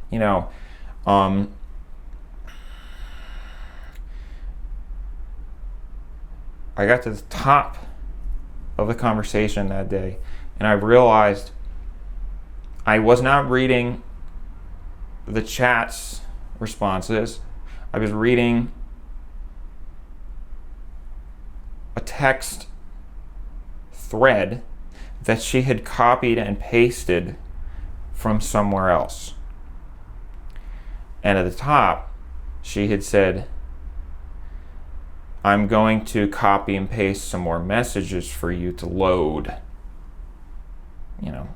You know, I got to the top of the conversation that day, and I realized I was not reading the chat's responses. I was reading a text thread that she had copied and pasted from somewhere else. And at the top, she had said, I'm going to copy and paste some more messages for you to load. You know.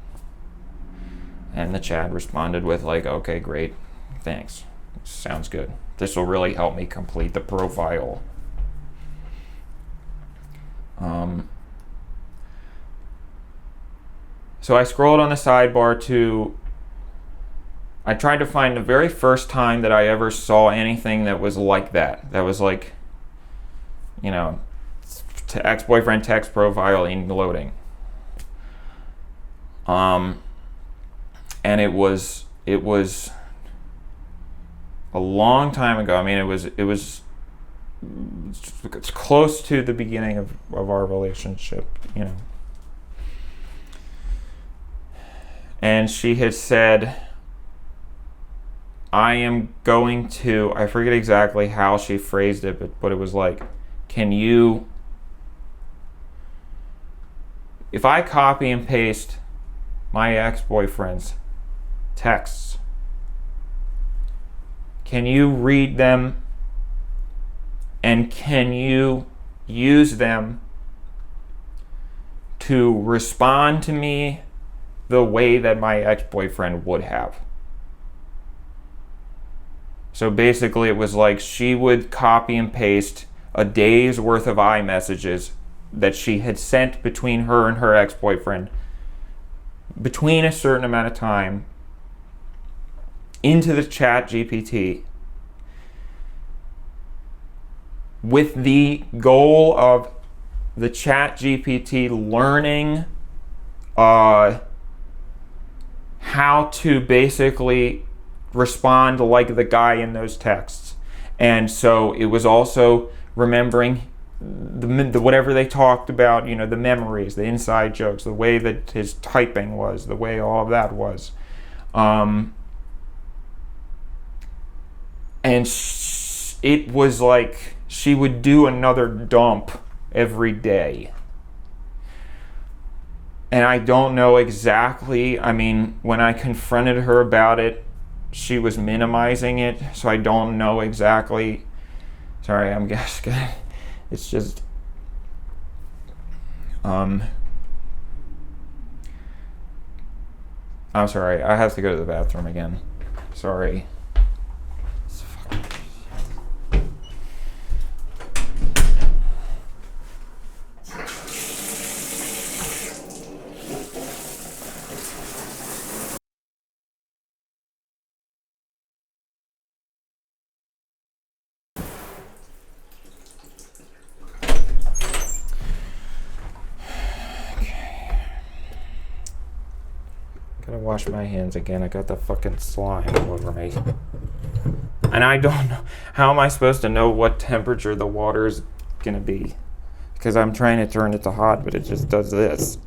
And the chat responded with like, okay, great, thanks. Sounds good. This will really help me complete the profile. So I scrolled on the sidebar to, I tried to find the very first time that I ever saw anything that was like that. That was like, you know, ex-boyfriend text profiling loading. And it was a long time ago. I mean, it's close to the beginning of our relationship, you know. And she had said, I am going to, I forget exactly how she phrased it, but it was like, can you, if I copy and paste my ex-boyfriend's texts. Can you read them, and can you use them to respond to me the way that my ex-boyfriend would have? So basically it was like she would copy and paste a day's worth of iMessages that she had sent between her and her ex-boyfriend between a certain amount of time into the Chat GPT with the goal of the Chat GPT learning how to basically respond like the guy in those texts. And so it was also remembering the whatever they talked about, you know, the memories, the inside jokes, the way that his typing was, the way all of that was. And it was like she would do another dump every day. And I don't know exactly, I mean, when I confronted her about it, she was minimizing it, so I don't know exactly. Sorry, I'm guessing. It's just, I'm sorry, I have to go to the bathroom again. Sorry. Gotta wash my hands again. I got the fucking slime all over me. And I don't know. How am I supposed to know what temperature the water is gonna be? Because I'm trying to turn it to hot, but it just does this.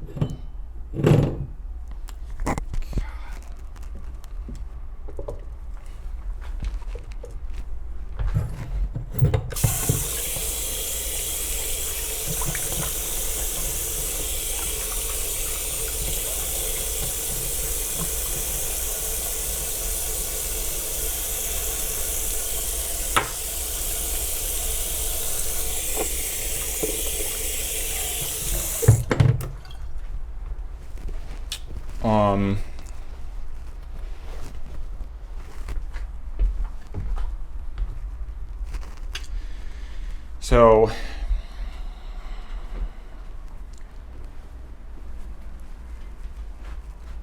So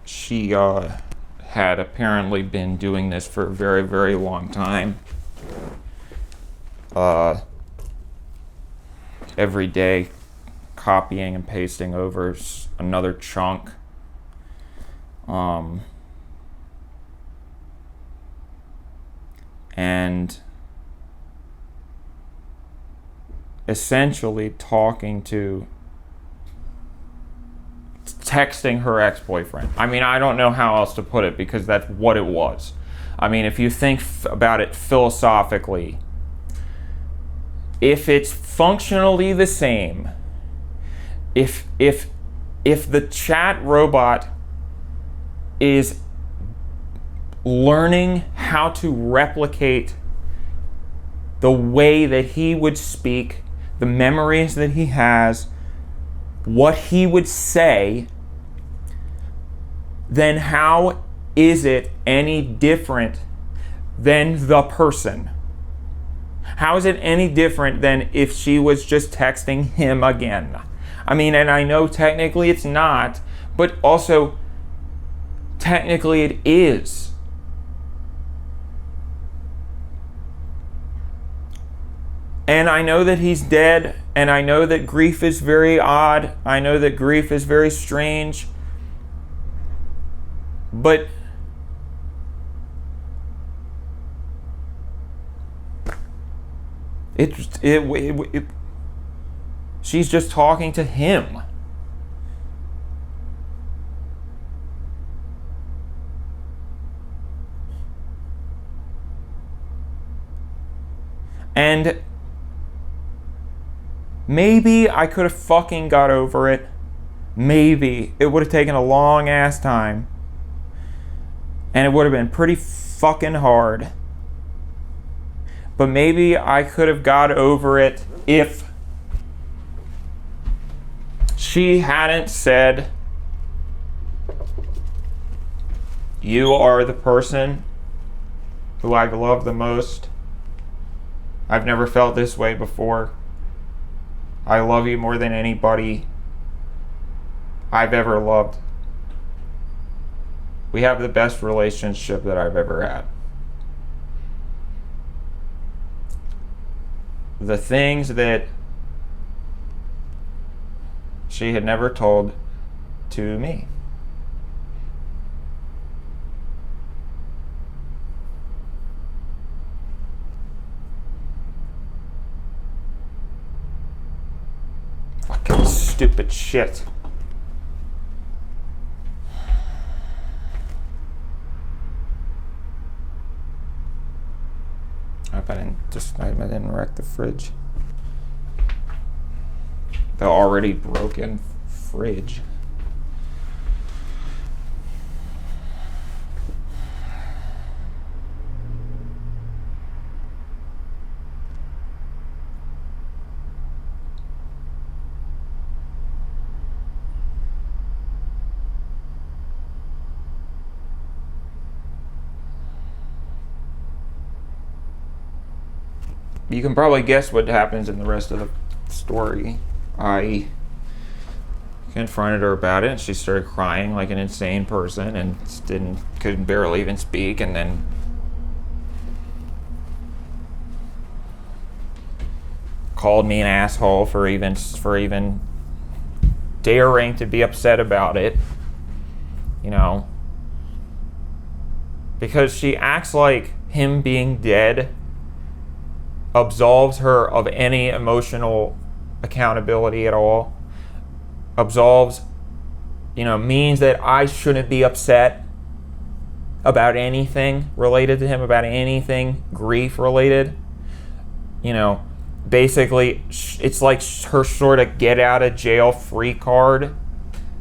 she had apparently been doing this for a very, very long time. Every day copying and pasting over another chunk. And essentially texting her ex-boyfriend. I mean, I don't know how else to put it because that's what it was. I mean, if you think about it philosophically, if it's functionally the same, if the chat robot is learning how to replicate the way that he would speak, the memories that he has, what he would say, then how is it any different than the person? How is it any different than if she was just texting him again? I mean, and I know technically it's not, but also technically it is. And I know that he's dead, and I know that grief is very odd. I know that grief is very strange. But she's just talking to him. And maybe I could have fucking got over it. Maybe. It would have taken a long ass time. And it would have been pretty fucking hard. But maybe I could have got over it if she hadn't said, "You are the person who I've loved the most. I've never felt this way before. I love you more than anybody I've ever loved. We have the best relationship that I've ever had." The things that she had never told to me. Fucking stupid shit. I hope I didn't wreck the fridge. The already broken fridge. You can probably guess what happens in the rest of the story. I confronted her about it, and she started crying like an insane person, and couldn't barely even speak, and then called me an asshole for even daring to be upset about it, you know, because she acts like him being dead absolves her of any emotional accountability at all. Means that I shouldn't be upset about anything related to him, about anything grief related. Basically, it's like her sort of get out of jail free card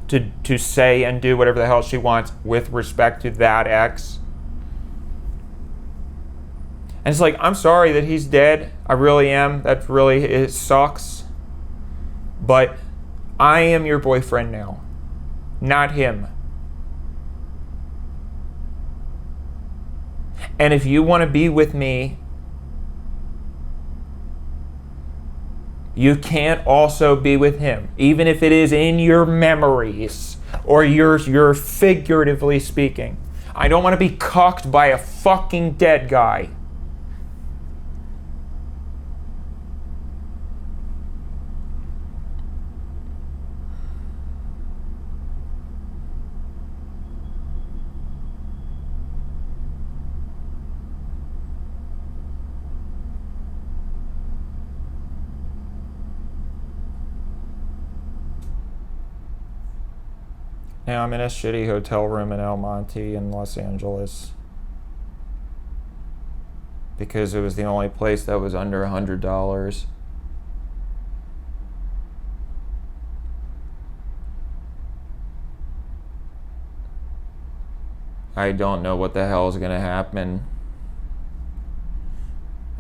to say and do whatever the hell she wants with respect to that ex. And it's like, I'm sorry that he's dead. I really am. It sucks. But I am your boyfriend now, not him. And if you want to be with me, you can't also be with him, even if it is in your memories or you're figuratively speaking. I don't want to be cucked by a fucking dead guy. Now I'm in a shitty hotel room in El Monte in Los Angeles because it was the only place that was under $100. I don't know what the hell is going to happen.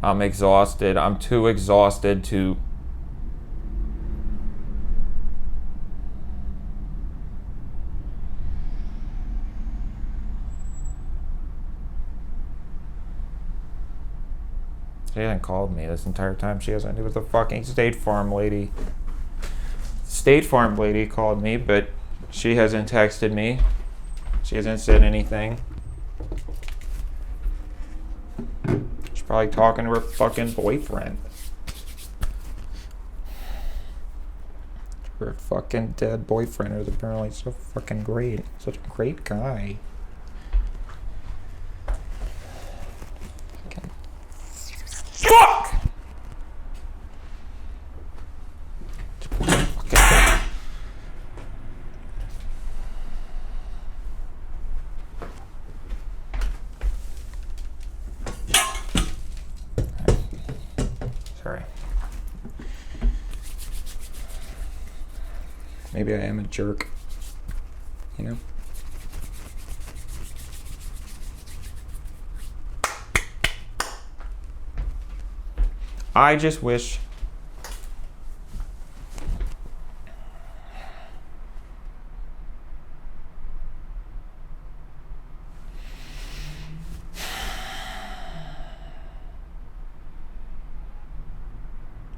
I'm exhausted. I'm too exhausted to She hasn't called me this entire time. She hasn't. It was the fucking State Farm lady. State Farm lady called me, but she hasn't texted me. She hasn't said anything. She's probably talking to her fucking boyfriend. Her fucking dead boyfriend who's apparently so fucking great. Such a great guy. Fuck! Sorry. Maybe I am a jerk. You know? I just wish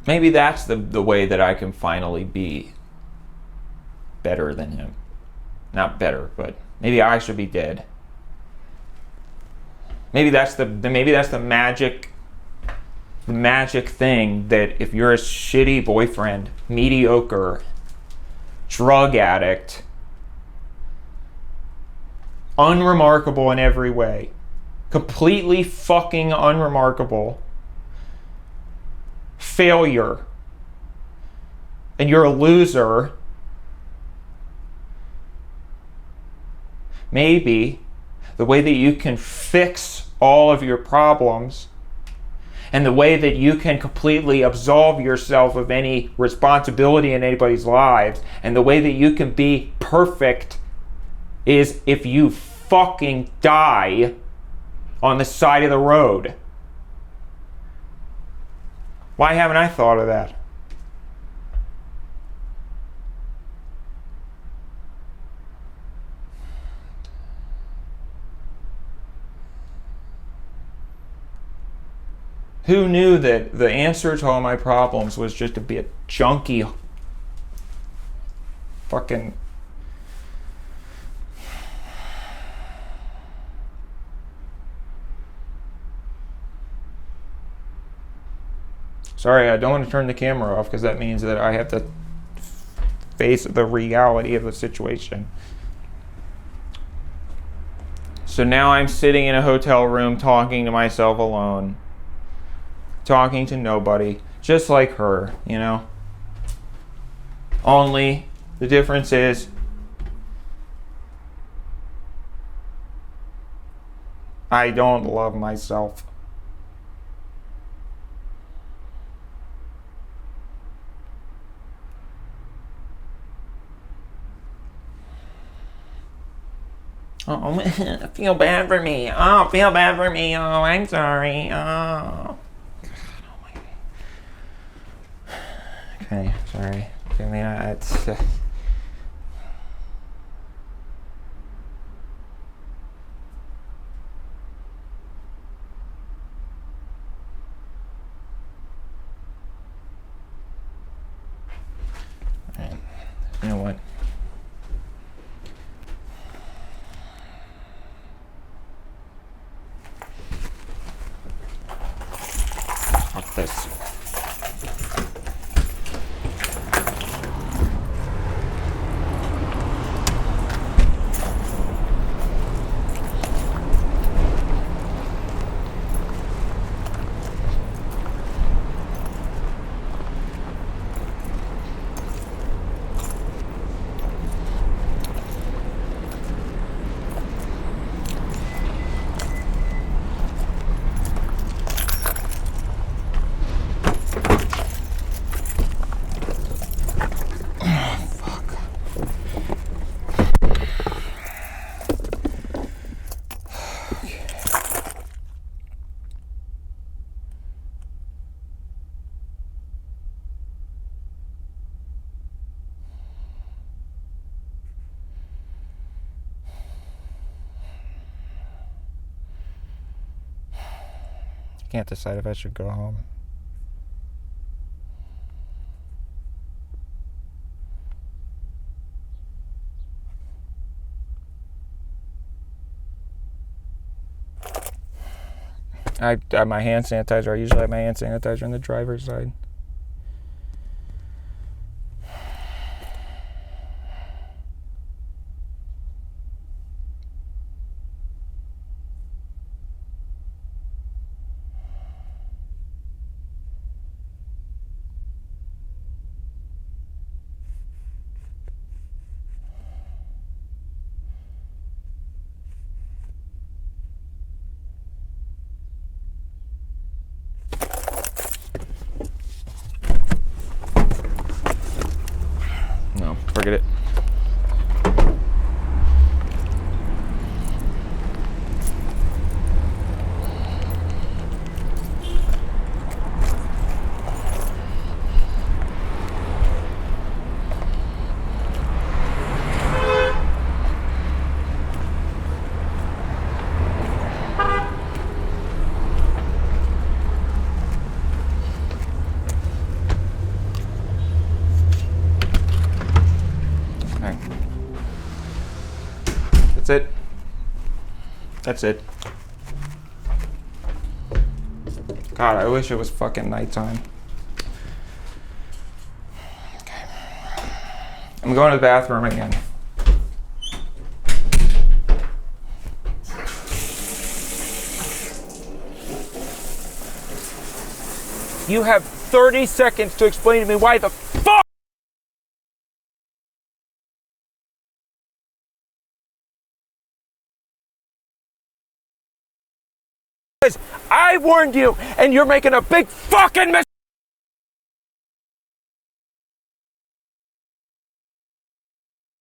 maybe that's the way that I can finally be better than him. Not better, but maybe I should be dead. Maybe that's the magic thing, that if you're a shitty boyfriend, mediocre, drug addict, unremarkable in every way, completely fucking unremarkable, failure, and you're a loser, maybe the way that you can fix all of your problems and the way that you can completely absolve yourself of any responsibility in anybody's lives and the way that you can be perfect is if you fucking die on the side of the road. Why haven't I thought of that? Who knew that the answer to all my problems was just to be a junkie fucking... Sorry, I don't want to turn the camera off because that means that I have to face the reality of the situation. So now I'm sitting in a hotel room talking to myself alone. Talking to nobody. Just like her, you know? Only the difference is I don't love myself. Oh, I feel bad for me. Oh, feel bad for me. Oh, I'm sorry. Oh. Okay, sorry. I mean, it's... Alright, you know what? Fuck this. Can't decide if I should go home. I have my hand sanitizer. I usually have my hand sanitizer on the driver's side. Forget it. That's it. God, I wish it was fucking nighttime. Okay. I'm going to the bathroom again. You have 30 seconds to explain to me why the fuck I warned you, and you're making a big fucking mistake.